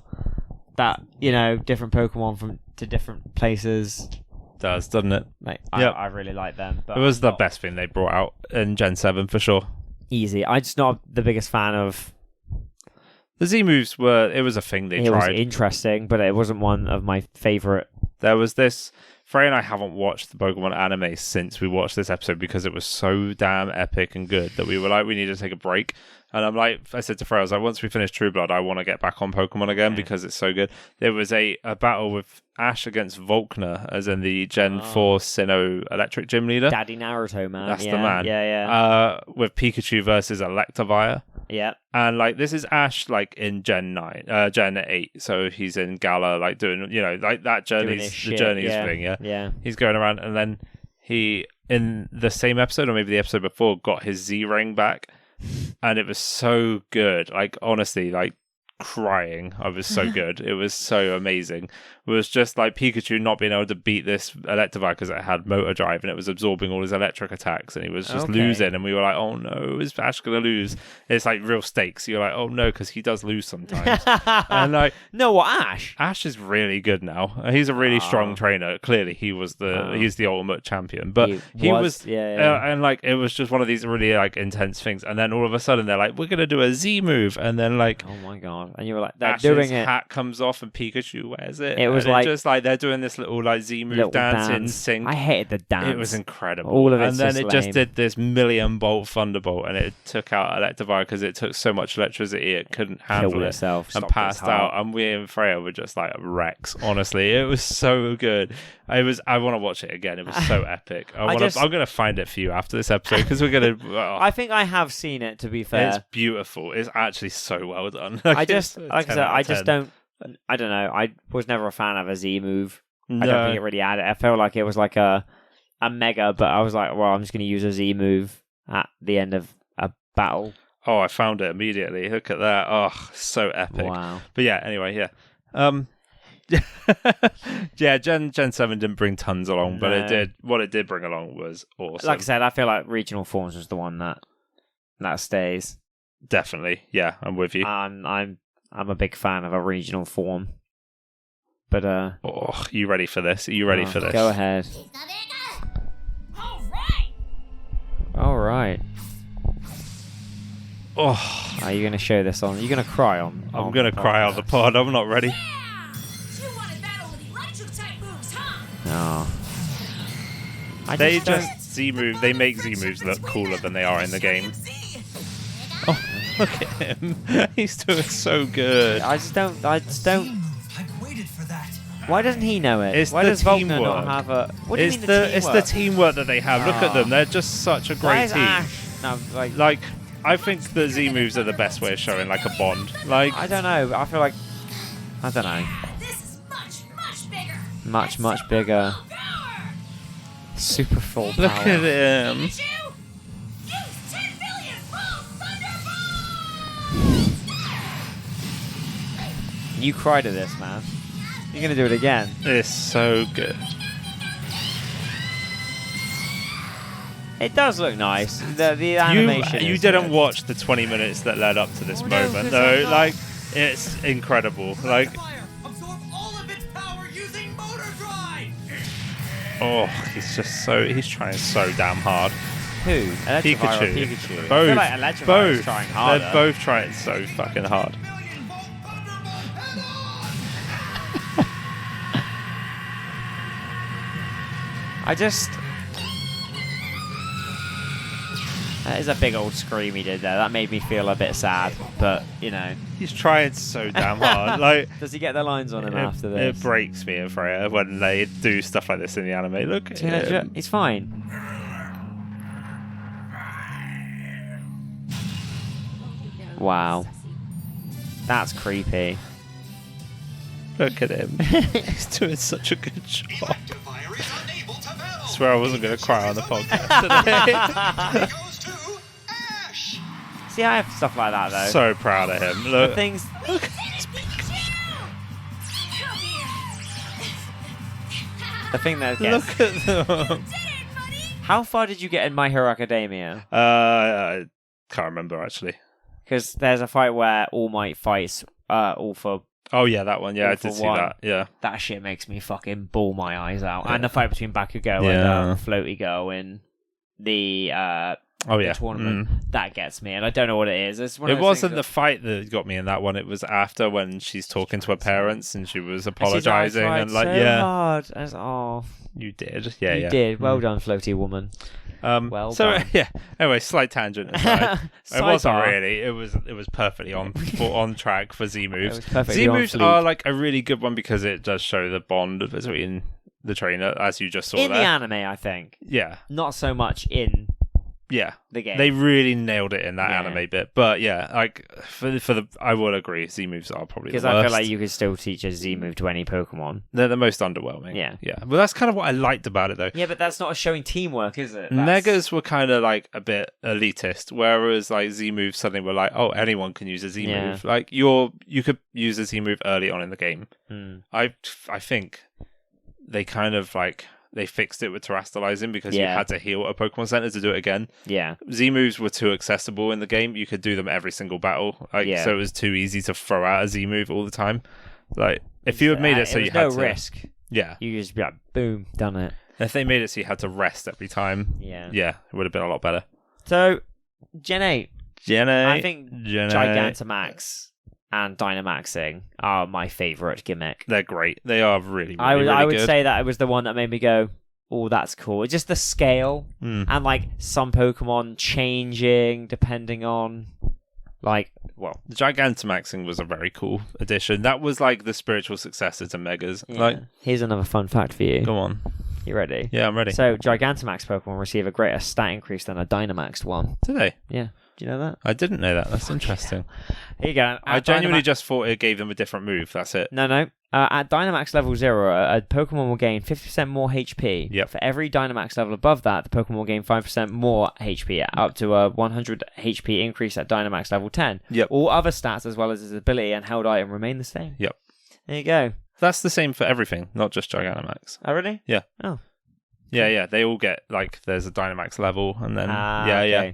that, you know, different Pokemon to different places... Does, doesn't it? Like, I really like them. But it was the best thing they brought out in Gen 7 for sure. Easy. I'm just not the biggest fan of... The Z-moves it was a thing they tried. It was interesting, but it wasn't one of my favourite. There was this... Frey and I haven't watched the Pokemon anime since we watched this episode because it was so damn epic and good that we were like, we need to take a break. And I said to Frey, I was like, once we finish True Blood, I want to get back on Pokemon again because it's so good. There was a battle with Ash against Volkner, as in the Gen 4 Sinnoh Electric Gym Leader. Daddy Naruto, man. That's the man. Yeah. With Pikachu versus Electivire. Yeah. And like this is Ash like in Gen 8, so he's in Galar like doing, you know, like that journey's thing, Yeah. He's going around and then he in the same episode or maybe the episode before got his Z-ring back and it was so good. Like honestly, like crying. I was so good. It was so amazing. It was just like Pikachu not being able to beat this Electivire because it had motor drive and it was absorbing all his electric attacks and he was just losing and we were like, oh no, is Ash gonna lose? It's like real stakes. You're like, oh no, because he does lose sometimes. And like, no, what Ash? Ash is really good now. He's a really strong trainer. Clearly, he's the ultimate champion. But he was and like it was just one of these really like intense things. And then all of a sudden they're like, we're gonna do a Z move, and then like, oh my god. And you were like, they're Ash's doing it. hat comes off and Pikachu wears it. It was like just like they're doing this little like Z move dance in sync. I hated the dance. It was incredible. All of it. And then it just did this million bolt thunderbolt and it took out Electivire because it took so much electricity it couldn't handle it and passed out. And we and Freya were just like wrecks. Honestly, it was so good. I want to watch it again. It was so epic. I'm gonna find it for you after this episode because we're gonna. I think I have seen it. To be fair, it's beautiful. It's actually so well done. I don't know. I was never a fan of a Z move. No. I don't think it really added. I felt like it was like a mega, but I was like, well, I'm just going to use a Z move at the end of a battle. Oh, I found it immediately. Look at that. Oh, so epic. Wow. But yeah, anyway, yeah. Yeah, Gen 7 didn't bring tons along, but it did. What it did bring along was awesome. Like I said, I feel like regional forms was the one that stays. Definitely. Yeah, I'm with you. I'm a big fan of a regional form. But oh, you ready for this? Are you ready for this? Go ahead. All right. Oh, are you going to show this on? Are you going to cry on? I'm going to cry on the pod. I'm not ready. No. They make Z moves look cooler than they are in the game. Oh, look at him. He's doing so good. I just don't. Why doesn't he know it? Why does Volkner not have a... What do you mean the teamwork? It's the teamwork that they have. Look at them. They're just such a great team. Ash? No, like, I think the Z moves are the best way of showing like a bond. Like, I don't know. I feel like I don't know. This is much bigger. Much bigger. Super full power. Look at him. Use 10 billion full thunderbolt. You cried at this, man. You're gonna do it again. It's so good. It does look nice. The animation. You is didn't good. watch the 20 minutes that led up to this moment. 'cause No, I'm not- like it's incredible. Like, Absorb all of its power using motor drive. oh, he's trying so damn hard. Who? Electrify or Pikachu. Pikachu? I Both. feel like Electrify is Both. trying harder. They're both trying so fucking hard. I just... That is a big old scream he did there. That made me feel a bit sad, but, you know. He's trying so damn hard. Like, Does he get the lines on him after this? It breaks me and Freya when they do stuff like this in the anime. Look at him. He's fine. Wow. That's creepy. Look at him. He's doing such a good job. I swear I wasn't going to cry on the podcast today. See, I have stuff like that, though. So proud of him. The Look. things... Look. The thing that gets... Look at them. How far did you get in My Hero Academia? I can't remember, actually. Because there's a fight where All Might fights All for... Oh, yeah, that one. Yeah, All I for did see one. that. Yeah. That shit makes me fucking bawl my eyes out. Yeah. And the fight between Bakugo Yeah. and Floaty Girl in the Oh, yeah. tournament. That gets me, and I don't know what it is. It's one of It those wasn't things the fight that got me in that one. It was after when she's talking to her parents and she was apologizing and like, so yeah, hard. Oh, you did, yeah, you yeah, did. Well done, Floaty Woman. Well so done. yeah. Anyway, slight tangent aside. It wasn't Sidebar. really. It was perfectly on track for Z It moves. was perfectly Z on moves fleek. are like a really good one because it does show the bond between the trainer, as you just saw in there. the anime, I think. Yeah, Not so much in yeah. the game. They really nailed it in that Yeah. anime bit, but yeah, like for the I will agree, Z moves are probably the Because worst. I feel like you could still teach a Z move to any Pokemon. They're the most underwhelming. Yeah. yeah. Well, that's kind of what I liked about it, though. Yeah, but that's not showing teamwork, is it? Megas were kind of like a bit elitist, whereas like Z moves suddenly were like, oh, anyone can use a Z Yeah. move. Like you could use a Z move early on in the game. Hmm. I think they kind of like they fixed it with terastallizing because you Yeah. had to heal at a Pokemon Center to do it again. Yeah. Z moves were too accessible in the game. You could do them every single battle, like Yeah. so it was too easy to throw out a Z move all the time. Like if you had made it so was you had no to, risk. yeah. You just be like, boom, done it. If they made it so you had to rest every time, Yeah. yeah, it would have been a lot better. So, Gen 8, Gen I 8, think Gen 8. Gigantamax and Dynamaxing are my favourite gimmick. They're great. They are really, really, I would really good. say that it was the one that made me go, oh, that's cool. Just the scale and like some Pokemon changing depending on like, well, The Gigantamaxing was a very cool addition. That was like the spiritual successor to Megas. yeah. Like, Here's another fun fact for you. go on. You ready? Yeah, I'm ready. So, Gigantamax Pokemon receive a greater stat increase than a Dynamaxed one. Do they? Yeah. Do you know that? I didn't know that. That's interesting. Here you go. I At genuinely Dynamax- just thought it gave them a different move. That's it. No. At Dynamax level 0, a Pokemon will gain 50% more HP. Yep. For every Dynamax level above that, the Pokemon will gain 5% more HP, up to a 100 HP increase at Dynamax level 10. Yep. All other stats, as well as its ability and held item, remain the same. Yep. There you go. That's the same for everything, not just Gigantamax. Oh, really? Yeah. Oh. Yeah. They all get, like, there's a Dynamax level, and then, yeah.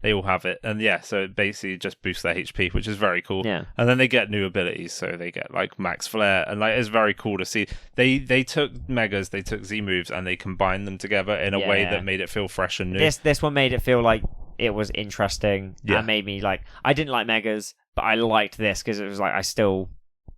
They all have it. And yeah, so it basically just boosts their HP, which is very cool. Yeah. And then they get new abilities, so they get like Max Flare, and like it's very cool to see. They took Megas, they took Z moves, and they combined them together in a way Yeah. that made it feel fresh and new. This one made it feel like it was interesting and made me like, I didn't like Megas, but I liked this because it was like, I still,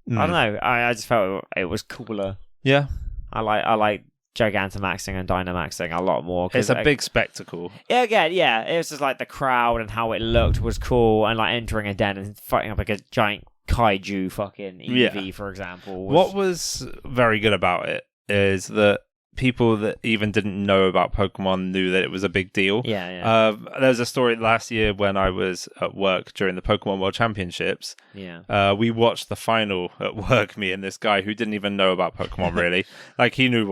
I don't know, I just felt it was cooler. Yeah. I like Gigantamaxing and Dynamaxing a lot more. It's a big spectacle. Yeah, again, yeah. It was just like the crowd and how it looked was cool, and like entering a den and fighting up like a giant kaiju fucking Eevee, for example. What was very good about it is that people that even didn't know about Pokemon knew that it was a big deal. Yeah. There's a story last year when I was at work during the Pokemon World Championships. Yeah. We watched the final at work, me and this guy who didn't even know about Pokemon really. Like he knew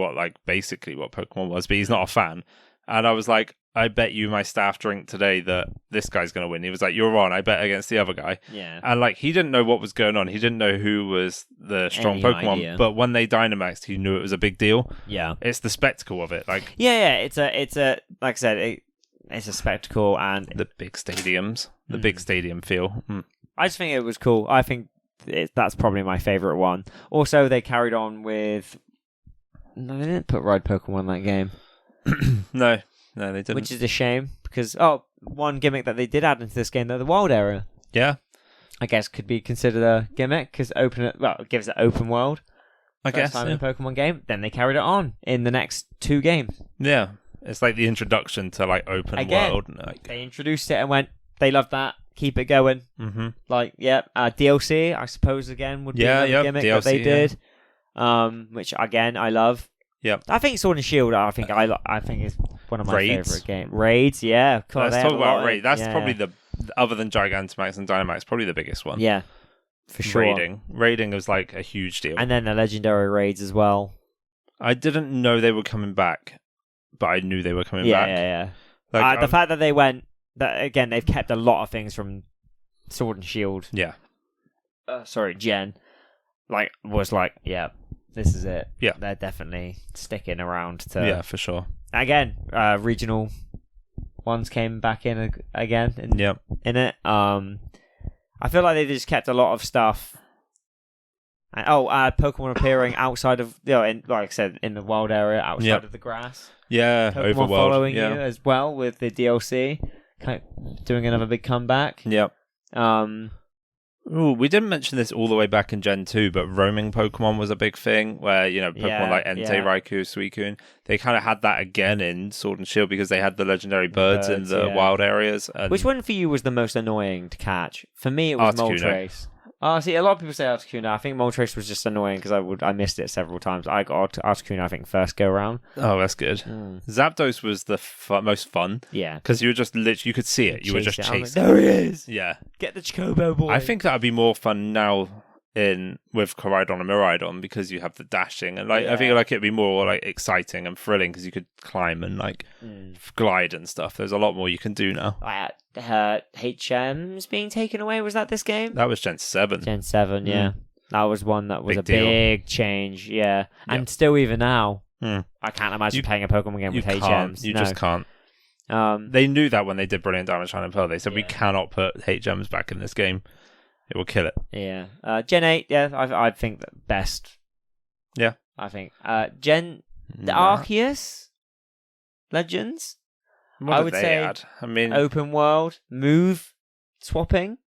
basically what Pokemon was, but he's not a fan. And I was like, I bet you my staff drink today that this guy's going to win. He was like, you're on. I bet against the other guy. Yeah. And like, he didn't know what was going on. He didn't know who was the strong Any Pokemon. idea. But when they Dynamaxed, he knew it was a big deal. Yeah. It's the spectacle of it. Like, Yeah. It's a like I said, it's a spectacle, and the big stadiums, the big stadium feel. I just think it was cool. I think that's probably my favorite one. Also, they carried on with. No, they didn't put Ride Pokemon in that game. No, they didn't. Which is a shame, because one gimmick that they did add into this game, though, the wild area, Yeah, I guess could be considered a gimmick, because it gives it open world. I First guess. time in a Pokemon game. Then they carried it on in the next 2 games. Yeah, it's like the introduction to like open Again, world. Like, they introduced it and went, they loved that. Keep it going. mm-hmm. Like, DLC, I suppose, again, would be another gimmick DLC, that they did. Which, again, I love. Yep. I think Sword and Shield, I think is one of my Raids? favorite games. Raids, yeah. God, Let's they talk have a lot about Raid. That's yeah. probably the, other than Gigantamax and Dynamax, probably the biggest one. Yeah, for sure. Raiding was like a huge deal. And then the legendary raids as well. I didn't know they were coming back, but I knew they were coming back. Yeah. Like, The fact that they went, that again, they've kept a lot of things from Sword and Shield. Yeah. Gen. This is it. Yeah. They're definitely sticking around to. Yeah, for sure. Again, regional ones came back in again. Yep. In it. I feel like they just kept a lot of stuff. Pokemon appearing outside of, like I said, in the wild area, outside of the grass. Yeah, Pokemon Overworld. following yeah. you as well with the DLC, kind of doing another big comeback. Yep. Ooh, we didn't mention this all the way back in Gen 2, but roaming Pokemon was a big thing where, Pokemon like Entei, Raikou, Suicune, they kind of had that again in Sword and Shield because they had the legendary birds in the wild areas. And Which one for you was the most annoying to catch? For me, it was Articuno. Moltres. See, a lot of people say Articuno. I think Moltres was just annoying because I missed it several times. I got Articuno, I think, first go around. Oh, that's good. Zapdos was the most fun. Yeah. Because you were just literally, you could see it. You were just chasing. There he is! Yeah. Get the Chocobo boy! I think that would be more fun now with Koraidon and Miraidon because you have the dashing and I think like it'd be more like exciting and thrilling because you could climb and like glide and stuff. There's a lot more you can do now. HM's being taken away. Was that this game? That was Gen 7. Gen 7, yeah. That was one that was big change, yeah. And Yep. still even now, I can't imagine playing a Pokemon game with HMs. You just can't. They knew that when they did Brilliant Diamond, Shine and Pearl. They said we cannot put HMs back in this game. It will kill it. Yeah. Gen 8, I think that best. Yeah. I think. The Arceus Legends? What I did would they say add? I mean, open world, move swapping.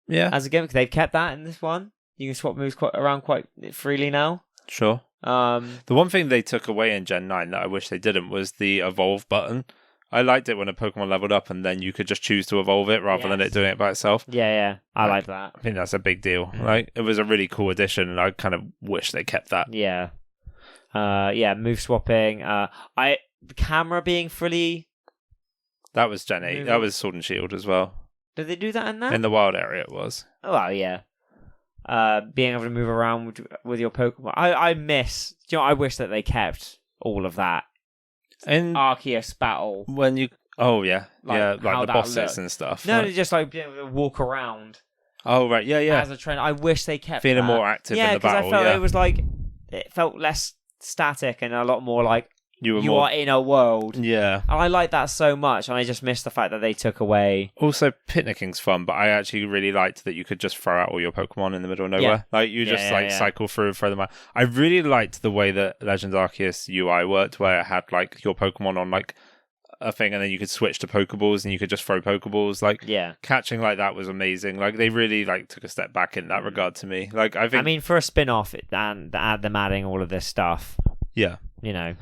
Yeah. As a gimmick, they've kept that in this one. You can swap moves around quite freely now. Sure. The one thing they took away in Gen 9 that I wish they didn't was the evolve button. I liked it when a Pokemon leveled up and then you could just choose to evolve it rather than it doing it by itself. Yeah. I like that. I think that's a big deal. Like, it was a really cool addition and I kind of wish they kept that. Yeah. Move swapping. The camera being fully... That was Gen 8. That was Sword and Shield as well. Did they do that in that? In the wild area it was. Oh, well, yeah. Being able to move around with your Pokemon. I miss... Do you know what? I wish that they kept all of that. In Arceus battle. when you... Oh, yeah. Like like how the that bosses looked. and stuff. No, right? just like being able to walk around Oh, right. Yeah. as a trainer. I wish they kept Feeling that. more active yeah, in the battle. I felt yeah. it was like... It felt less static and a lot more like You were you more... are in a world. Yeah. And I like that so much, and I just miss the fact that they took away... Also, picnicking's fun, but I actually really liked that you could just throw out all your Pokemon in the middle of nowhere. Yeah. Like, you just cycle through and throw them out. I really liked the way that Legends Arceus UI worked, where it had, like, your Pokemon on, like, a thing, and then you could switch to Pokeballs, and you could just throw Pokeballs. Like, catching like that was amazing. Like, they really, like, took a step back in that regard to me. Like, I mean, for a spin-off, and them adding all of this stuff... Yeah. You know,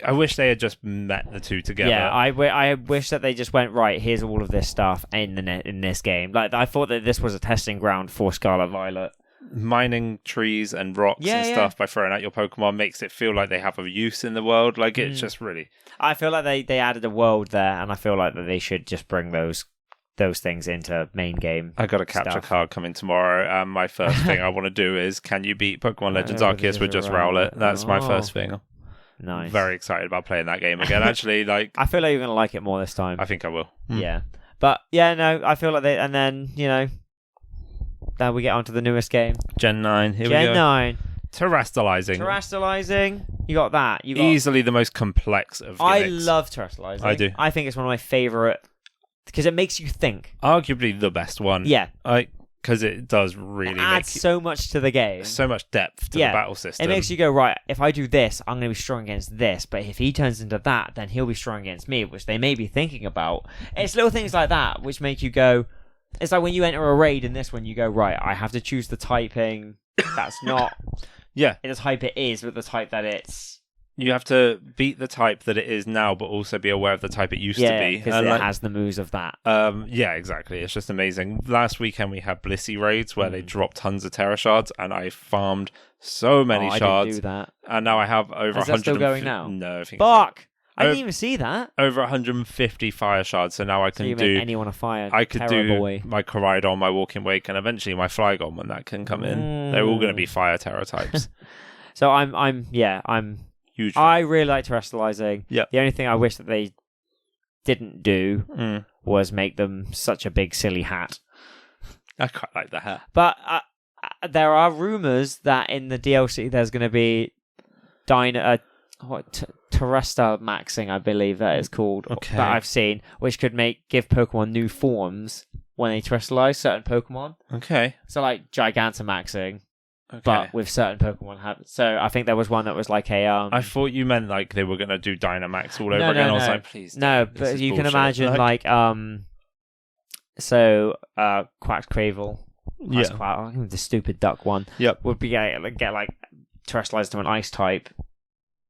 I wish they had just met the two together. Yeah, I wish that they just went, right, here's all of this stuff in this game. Like, I thought that this was a testing ground for Scarlet Violet. mining trees and rocks and stuff by throwing out your Pokemon makes it feel like they have a use in the world. Like, it's just really... I feel like they added a world there, and I feel like that they should just bring those things into main game. I got a capture card coming tomorrow, and my first thing I want to do is, can you beat Pokemon Legends Arceus with just Rowlet? That's my first thing. Nice. I'm very excited about playing that game again. Actually, like, I feel like you're going to like it more this time. I think I will. Yeah. But, yeah, no, I feel like and then, then we get onto the newest game. Gen 9. Here we go. Gen 9. Terrestrializing. You got that. Easily the most complex of gimmicks. I love Terrestrializing. I do. I think it's one of my favourite, because it makes you think. Arguably the best one. Yeah. Because it does really adds so much to the game. So much depth to the battle system. It makes you go, right, if I do this, I'm going to be strong against this, but if he turns into that, then he'll be strong against me, which they may be thinking about. It's little things like that which make you go... It's like when you enter a raid in this one, you go, right, I have to choose the typing that's not... the type it is, but the type that it's... You have to beat the type that it is now, but also be aware of the type it used to be. Because it has the moves of that. Yeah, exactly. It's just amazing. Last weekend we had Blissey raids where they dropped tons of Terra shards, and I farmed so many shards. I didn't do that. And now I have over 100. Is that still going now? No, I think Fuck! I didn't even see that. Over 150 fire shards, so now I can do... anyone a fire. I could do boy. my Koraidon, my Walking Wake, and eventually my Flygon when that can come in. They're all going to be fire Terra types. So I'm huge fan. I really like Terrestrializing. Yeah. The only thing I wish that they didn't do was make them such a big silly hat. I quite like the hat. But there are rumors that in the DLC there's going to be Terrestrial Maxing, I believe that is called, that I've seen, which could give Pokemon new forms when they terrestrialize certain Pokemon. Okay. So like Gigantamaxing. But with certain Pokemon so I think there was one that was like a I thought you meant like they were gonna do Dynamax all over again. I was like, please no, but you can imagine like Quaxcravel, the stupid duck one, would be get like terrestrialized to an ice type,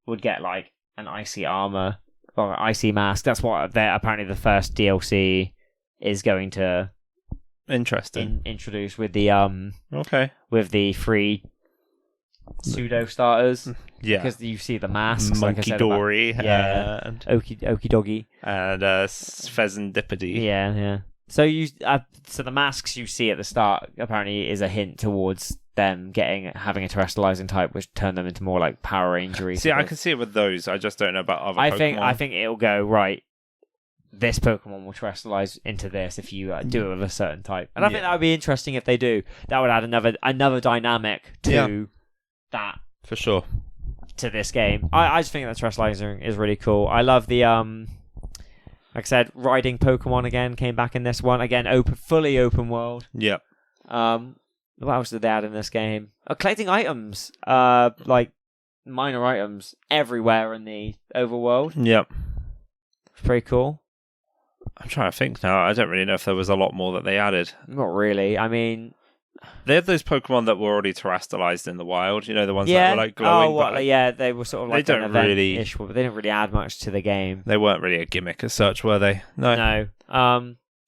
would get like an icy armor or an icy mask. That's what apparently the first DLC is going to introduce with the with the free pseudo starters. Yeah, because you see the masks, Monkey Dory, and Okie Doggy, and Pheasantipity. Yeah. So so the masks you see at the start apparently is a hint towards them having a terrestrializing type, which turn them into more like Power Rangery. See, I can see it with those. I just don't know about other Pokemon. I think it'll go right. This Pokemon will terrestrialize into this if you do it with a certain type, and I think that would be interesting if they do. That would add another dynamic to that for sure to this game. I just think that terrestrializing is really cool. I love the like I said, riding Pokemon again came back in this one again. Fully open world. Yep. What else did they add in this game? Collecting items, like minor items everywhere in the overworld. Yep. It's pretty cool. I'm trying to think now. I don't really know if there was a lot more that they added. Not really. I mean, they had those Pokemon that were already terrestrialized in the wild. You know, the ones that were like glowing. They were sort of like an event-ish, but they didn't really add much to the game. They weren't really a gimmick as such, were they? No.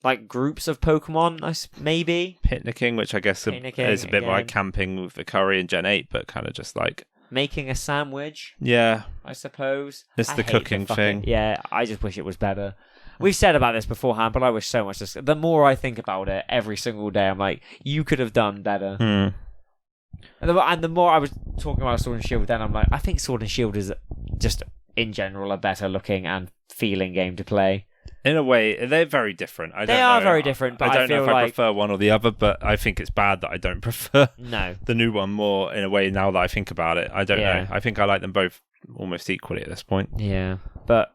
Like groups of Pokemon, maybe. Picnicking, which I guess is a bit like camping with the curry in Gen 8, but kind of just like... Making a sandwich. Yeah. I suppose. It's the cooking thing. Yeah, I just wish it was better. We've said about this beforehand, but I wish so much. The more I think about it every single day, I'm like, you could have done better. And the more I was talking about Sword and Shield, then I'm like, I think Sword and Shield is just, in general, a better looking and feeling game to play. In a way, they're very different. They are very different, but I don't know if I prefer one or the other, but I think it's bad that I don't prefer the new one more, in a way, now that I think about it. I don't know. I think I like them both almost equally at this point. Yeah, but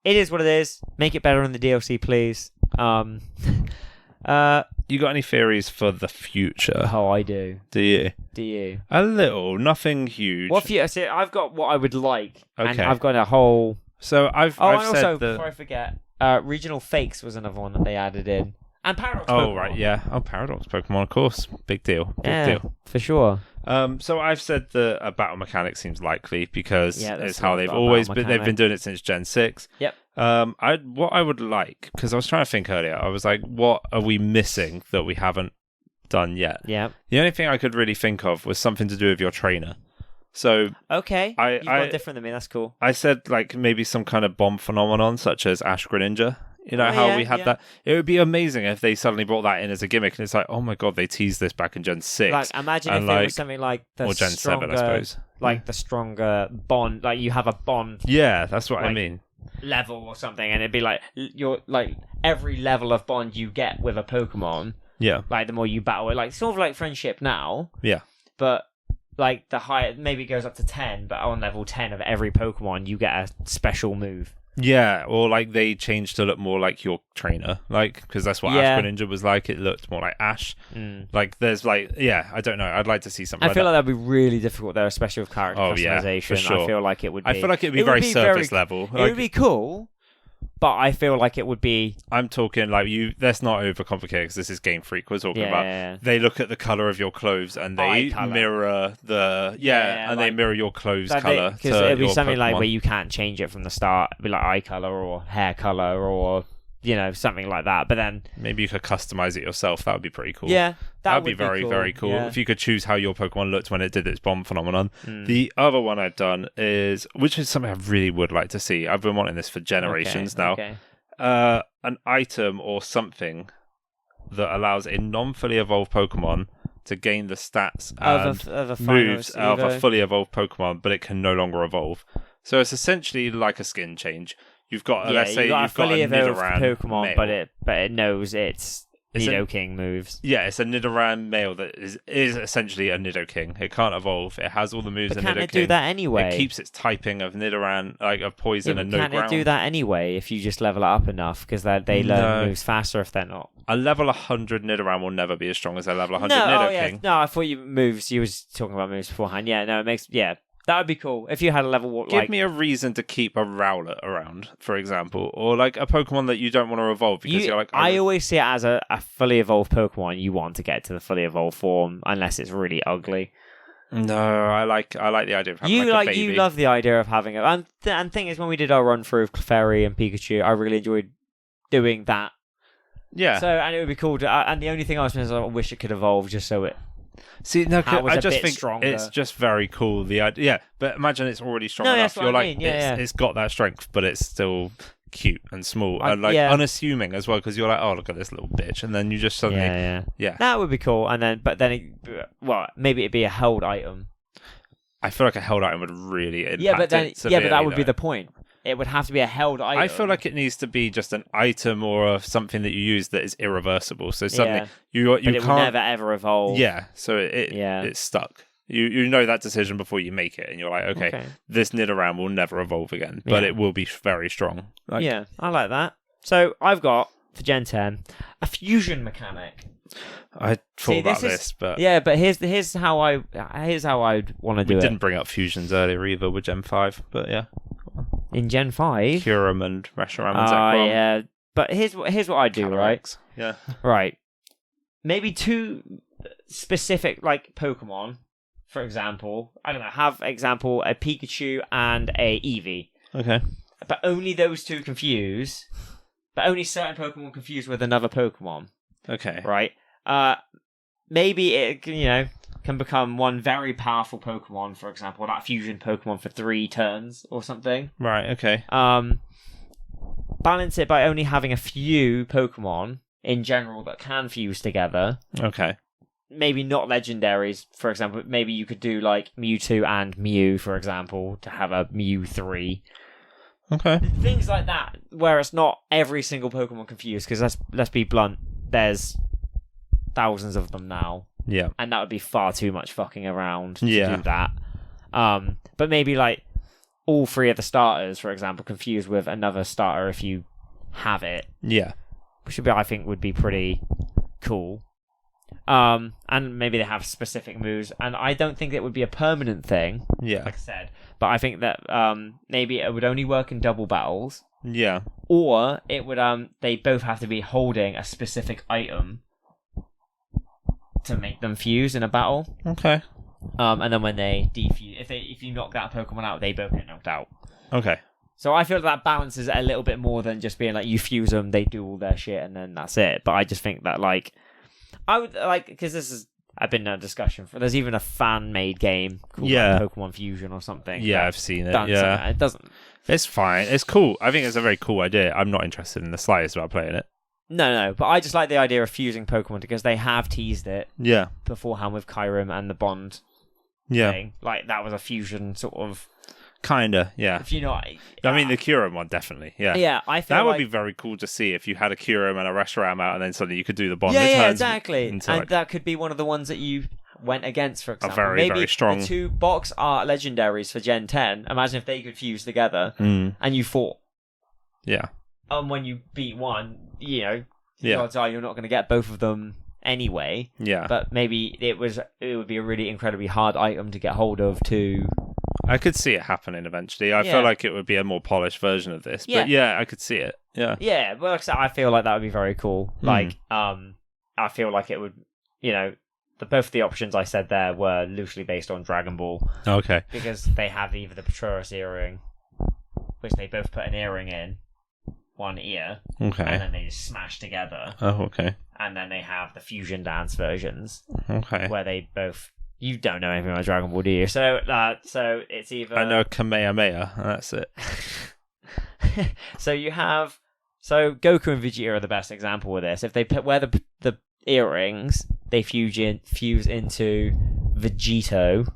it is what it is. Make it better in the DLC, please. You got any theories for the future? Oh, I do. Do you? Do you? A little, nothing huge. See, I've got what I would like. Okay. And I've got a whole... So I've and said also, before I forget, Regional Fakes was another one that they added in. And Paradox Pokemon. Oh, right, yeah. Oh, Paradox Pokemon, of course. Big deal. Big deal. For sure. So I've said that a battle mechanic seems likely because it's how they've always been. They've been doing it since Gen 6. Yep. What I would like, because I was trying to think earlier, I was like, what are we missing that we haven't done yet. Yeah. The only thing I could really think of was something to do with your trainer. So okay, you've got different than me. That's cool. I said like maybe some kind of bomb phenomenon, such as Ash Greninja. You know how we had that? It would be amazing if they suddenly brought that in as a gimmick, and it's like, oh my god, they teased this back in Gen 6. Like, imagine if it was something like the or Gen 7, I suppose. Like the stronger bond, like you have a bond. Yeah, that's what I mean. Level or something, and it'd be like you're like every level of bond you get with a Pokemon. Yeah. Like the more you battle it, like sort of like friendship now. Yeah. But like the higher, maybe it goes up to 10, but on level 10 of every Pokemon, you get a special move. Yeah, or like they changed to look more like your trainer, like because that's what Ash Greninja was like. It looked more like Ash. Like there's like I don't know. I'd like to see something. I feel like that'd be really difficult though, especially with character customization. For sure. I feel like it would be. I feel like it'd be very surface level. It would be cool, but I feel like it would be. I'm talking like let's not overcomplicate because this is Game Freak we're talking about. Yeah. They look at the color of your clothes and they mirror the and they mirror your clothes color. Because it'd be something like where you can't change it from the start. It'd be like eye color or hair color or something like that. But then maybe you could customize it yourself. That would be pretty cool. Yeah, that would be very, very cool. Yeah. If you could choose how your Pokemon looked when it did its bomb phenomenon. The other one I've done which is something I really would like to see. I've been wanting this for generations now. Okay. An item or something that allows a non-fully evolved Pokemon to gain the stats and of a moves of a fully evolved Pokemon, but it can no longer evolve. So it's essentially like a skin change. You've got, let's say, you've got a Nidoran Pokemon, male. but it knows it's Nidoking moves. Yeah, it's a Nidoran male that is essentially a Nidoking. It can't evolve. It has all the moves of Nidoking. Can't it do that anyway? It keeps its typing of Nidoran, like of poison and no ground. Can't it do that anyway if you just level it up enough? Because they learn moves faster if they're not. A level 100 Nidoran will never be as strong as a level 100 Nidoking. No, I thought you was talking about moves beforehand. Yeah, no, it makes that would be cool if you had a level. Give me a reason to keep a Rowlet around, for example, or like a Pokemon that you don't want to evolve because you're like. I always see it as a fully evolved Pokemon. You want to get to the fully evolved form, unless it's really ugly. No, I like the idea of having a baby. You love the idea of having it. And thing is, when we did our run through of Clefairy and Pikachu, I really enjoyed doing that. Yeah. So and it would be cool to. And the only thing I was saying is I wish it could evolve just so it. See, no, I just think stronger. It's just very cool. The idea, yeah, but imagine it's already strong enough. You're like, it's got that strength, but it's still cute and small and like unassuming as well. Because you're like, oh, look at this little bitch, and then you just suddenly, that would be cool. And then, maybe it'd be a held item. I feel like a held item would really impact but that would be the point. It would have to be a held item. I feel like it needs to be just an item or something that you use that is irreversible. So suddenly you can't. Will never ever evolve. Yeah, so it's stuck. You know that decision before you make it, and you're like, okay. This Nidoran will never evolve again, but it will be very strong. I like that. So I've got for Gen 10 a fusion mechanic. I thought about this, but but here's how I want to do it. We didn't bring up fusions earlier either with Gen 5, but yeah. In Gen 5? Kyurem and Reshiram and Zekrom. Yeah. But here's what I do, right? Yeah. Right. Maybe two specific, like, Pokemon, for example. I don't know, a Pikachu and a Eevee. Okay. But only those two confuse. But only certain Pokemon confuse with another Pokemon. Okay. Right? Maybe it, can become one very powerful Pokemon, for example, that fusion Pokemon for 3 turns or something. Right, okay. Balance it by only having a few Pokemon in general that can fuse together. Okay. Maybe not legendaries, for example. Maybe you could do like Mewtwo and Mew, for example, to have a Mew 3. Okay. Things like that, where it's not every single Pokemon confused, because let's be blunt, there's thousands of them now. Yeah. And that would be far too much fucking around to do that. But maybe like all 3 of the starters, for example, confused with another starter if you have it. Yeah. Which I think would be pretty cool. And maybe they have specific moves. And I don't think it would be a permanent thing. Yeah. Like I said. But I think that maybe it would only work in double battles. Yeah. Or it would they both have to be holding a specific item to make them fuse in a battle. Okay. And then when they defuse, if you knock that Pokemon out, they both get knocked out. Okay. So I feel that balances it a little bit more than just being like you fuse them, they do all their shit, and then that's it. But I just think that like I would like, because this is, I've been in a discussion for. There's even a fan-made game called Pokemon Fusion or something. Yeah, I've seen it. Yeah, it doesn't. It's fine. It's cool. I think it's a very cool idea. I'm not interested in the slightest about playing it. No, but I just like the idea of fusing Pokemon because they have teased it. Yeah. Beforehand with Kyurem and the Bond. Yeah. Thing. Like that was a fusion sort of. Kinda, yeah. If you know, I mean, the Kyurem one definitely, yeah. Yeah, I feel that would be very cool to see if you had a Kyurem and a Reshiram out, and then suddenly you could do the Bond. Yeah, exactly. And that could be one of the ones that you went against, for example. Very, very strong. The 2 box art legendaries for Gen 10. Imagine if they could fuse together and you fought. Yeah. And when you beat one, the yeah. odds are you're not going to get both of them anyway. Yeah. But maybe it would be a really incredibly hard item to get hold of to. I could see it happening eventually. I feel like it would be a more polished version of this. But yeah, I could see it. Yeah. Yeah, well, I feel like that would be very cool. Like, I feel like it would, both the options I said there were loosely based on Dragon Ball. Okay. Because they have either the Patronus earring, which they both put an earring in one ear. Okay. And then they just smash together. Oh, okay. And then they have the fusion dance versions. Okay. Where they both. You don't know anything about Dragon Ball, do you? So it's either. I know Kamehameha. That's it. So you have. So Goku and Vegeta are the best example of this. If they wear the earrings, they fuse into Vegito.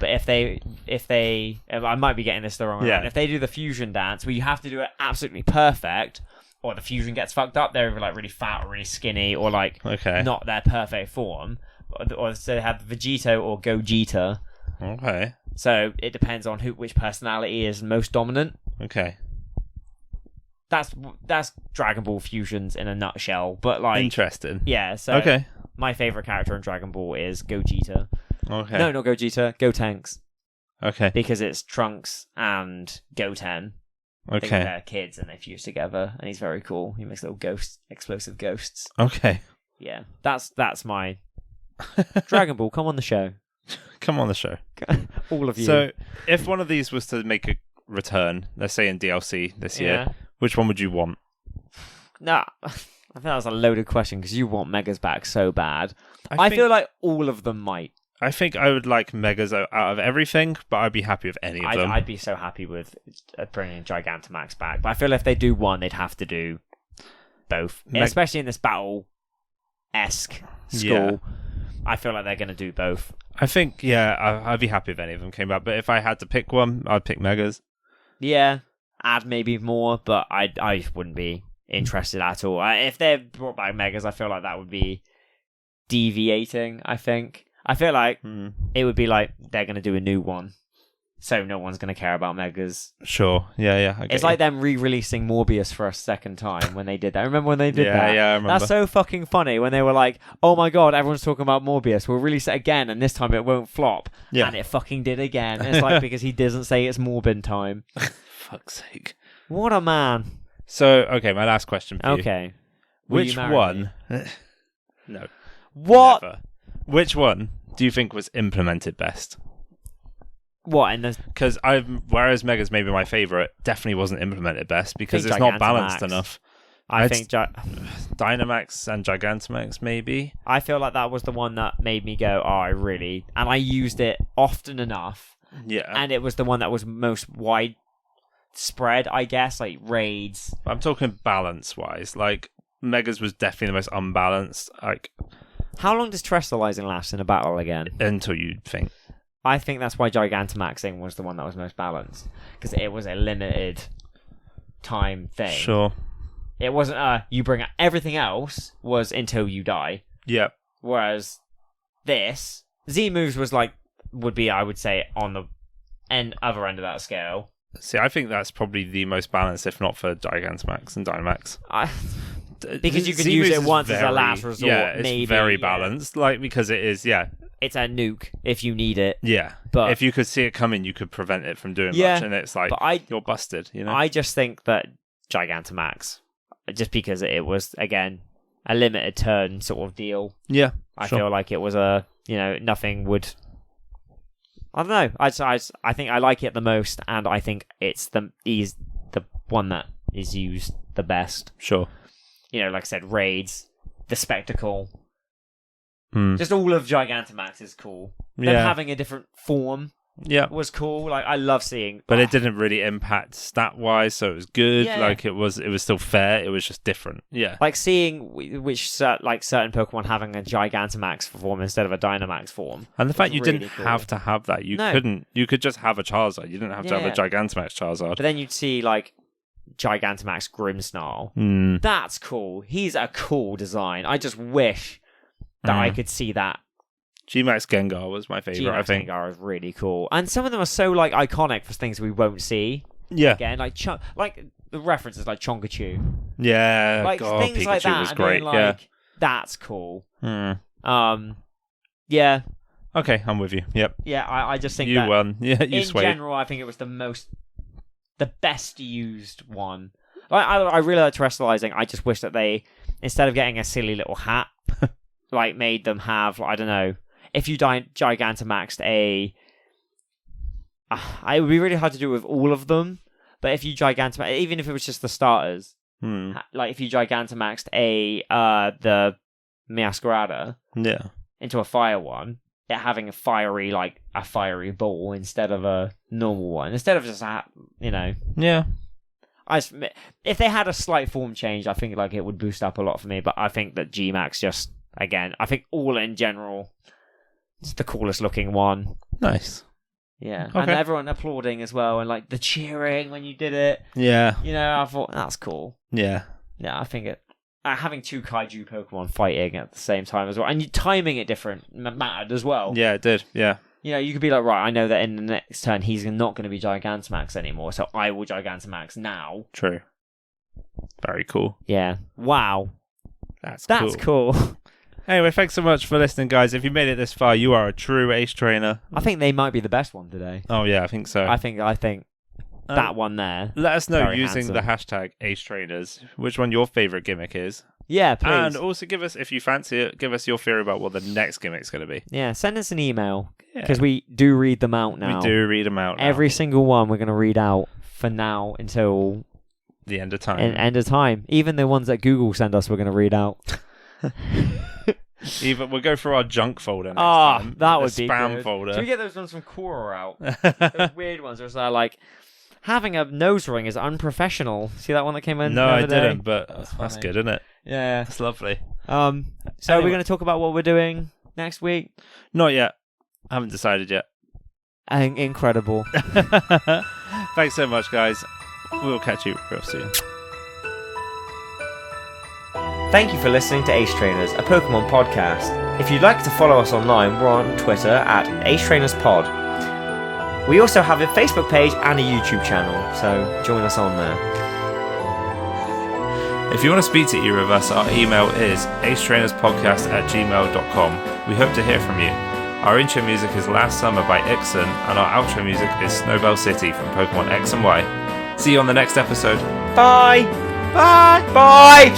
But if they, I might be getting this the wrong way. If they do the fusion dance, where you have to do it absolutely perfect, or the fusion gets fucked up, they're like really fat or really skinny, or like not their perfect form. Or so they have Vegito or Gogeta. Okay. So it depends on which personality is most dominant. Okay. That's Dragon Ball fusions in a nutshell. But like interesting. Yeah. So my favorite character in Dragon Ball is Gogeta. Okay. No, not Gogeta. Gotenks. Okay. Because it's Trunks and Goten. Okay. They're kids and they fuse together, and he's very cool. He makes little explosive ghosts. Okay. Yeah. That's my. Dragon Ball, come on the show. Come on the show. All of you. So, if one of these was to make a return, let's say in DLC this year, which one would you want? Nah, I think that was a loaded question because you want Megas back so bad. I feel like all of them might. I think I would like Megas out of everything, but I'd be happy with any of them. I'd be so happy with bringing Gigantamax back. But I feel if they do one, they'd have to do both. Especially in this battle-esque school. Yeah. I feel like they're going to do both. I think, I'd be happy if any of them came back. But if I had to pick one, I'd pick Megas. Yeah, add maybe more, but I wouldn't be interested at all. If they brought back Megas, I feel like that would be deviating, I think. I feel like it would be like they're going to do a new one, so no one's going to care about Megas. Sure, yeah. It's like them re-releasing Morbius for a second time when they did that. Remember when they did that? Yeah, I remember. That's so fucking funny when they were like, oh my god, everyone's talking about Morbius. We'll release it again, and this time it won't flop. Yeah. And it fucking did again. And it's like because he doesn't say it's Morbin time. Fuck's sake. What a man. So, okay, my last question for you. Okay. Which one... No. What? Never. Which one do you think was implemented best? What? Because whereas Mega's maybe my favourite, definitely wasn't implemented best because it's not balanced enough. I think Dynamax and Gigantamax maybe. I feel like that was the one that made me go, and I used it often enough. Yeah. And it was the one that was most widespread, I guess, like raids. I'm talking balance-wise. Like, Mega's was definitely the most unbalanced. Like, how long does Terrestrializing last in a battle again? Until you think. I think that's why Gigantamaxing was the one that was most balanced. Because it was a limited time thing. Sure. It wasn't you bring out everything else was until you die. Yep. Whereas this, Z-Moves would be, I would say, on the other end of that scale. See, I think that's probably the most balanced, if not for Gigantamax and Dynamax. Because you can use it once as a last resort. Yeah, it's very balanced. Like, because it is, it's a nuke if you need it. Yeah. But if you could see it coming, you could prevent it from doing much. And it's like, you're busted, you know? I just think that Gigantamax, just because it was, again, a limited turn sort of deal. Yeah. I feel like it was nothing would... I don't know. I think I like it the most, and I think he's the one that is used the best. Sure. Like I said, raids, the spectacle, Just all of Gigantamax is cool. Them having a different form was cool. Like, I love seeing, but it didn't really impact stat wise, so it was good. Yeah. Like, it was still fair. It was just different. Yeah, like seeing certain Pokemon having a Gigantamax form instead of a Dynamax form, and the fact you really didn't cool. have to have that. You couldn't. You could just have a Charizard. You didn't have to have a Gigantamax Charizard. But then you'd see like Gigantamax Grimmsnarl. That's cool. He's a cool design. I just wish that I could see that. G-Max Gengar was my favorite. I think Gengar is really cool, and some of them are so like iconic for things we won't see. Yeah, again, like the references like Chonkachu. Yeah, like God, things Pikachu like that. was great. That's cool. Yeah. Okay, I'm with you. Yep. Yeah, I just think you that won. Yeah, you in swayed. general, I think it was the best used one. Like, I really like Terrestrializing. I just wish that they, instead of getting a silly little hat, like made them have, I don't know, if you Gigantamaxed it would be really hard to do with all of them, but if you Gigantamax, even if it was just the starters, like if you Gigantamaxed the Meowscarada into a fire one, it having a fiery ball instead of a normal one, instead of just Yeah. If they had a slight form change, I think like it would boost up a lot for me. But I think that G-Max just, again, I think all in general, it's the coolest looking one. Nice. Yeah, okay. And everyone applauding as well, and like the cheering when you did it. Yeah. I thought that's cool. Yeah. Yeah, I think having two kaiju Pokemon fighting at the same time as well, and you timing it different mattered as well. Yeah, it did. Yeah. You could be like, right, I know that in the next turn he's not going to be Gigantamax anymore, so I will Gigantamax now. True. Very cool. Yeah. Wow. That's cool. Anyway, thanks so much for listening, guys. If you made it this far, you are a true ace trainer. I think they might be the best one today. Oh yeah, I think so. I think that one there. Let us know very using handsome. the hashtag ace trainers which one your favorite gimmick is. Yeah, please. And also give us, if you fancy it, give us your theory about what the next gimmick's going to be. Yeah, send us an email because we do read them out now. We do read them out now. Every single one we're going to read out for now until the end of time. End of time. Even the ones that Google send us, we're going to read out. Even we'll go through our junk folder next time. That would be spam good. folder. Should we get those ones from Quora out? Those weird ones where it's like, having a nose ring is unprofessional. See that one that came in? No, the I other day? didn't, but that's good, isn't it? Yeah. That's lovely. So Anyway. we're going to talk about what we're doing next week? Not yet. I haven't decided yet. Incredible. Thanks so much, guys. We'll catch you real soon. Thank you for listening to Ace Trainers, a Pokemon podcast. If you'd like to follow us online, we're on Twitter at AceTrainersPod. We also have a Facebook page and a YouTube channel, so join us on there. If you want to speak to either of us, our email is acetrainerspodcast@gmail.com. We hope to hear from you. Our intro music is Last Summer by Ixon, and our outro music is Snowbell City from Pokemon X and Y. See you on the next episode. Bye! Bye! Bye!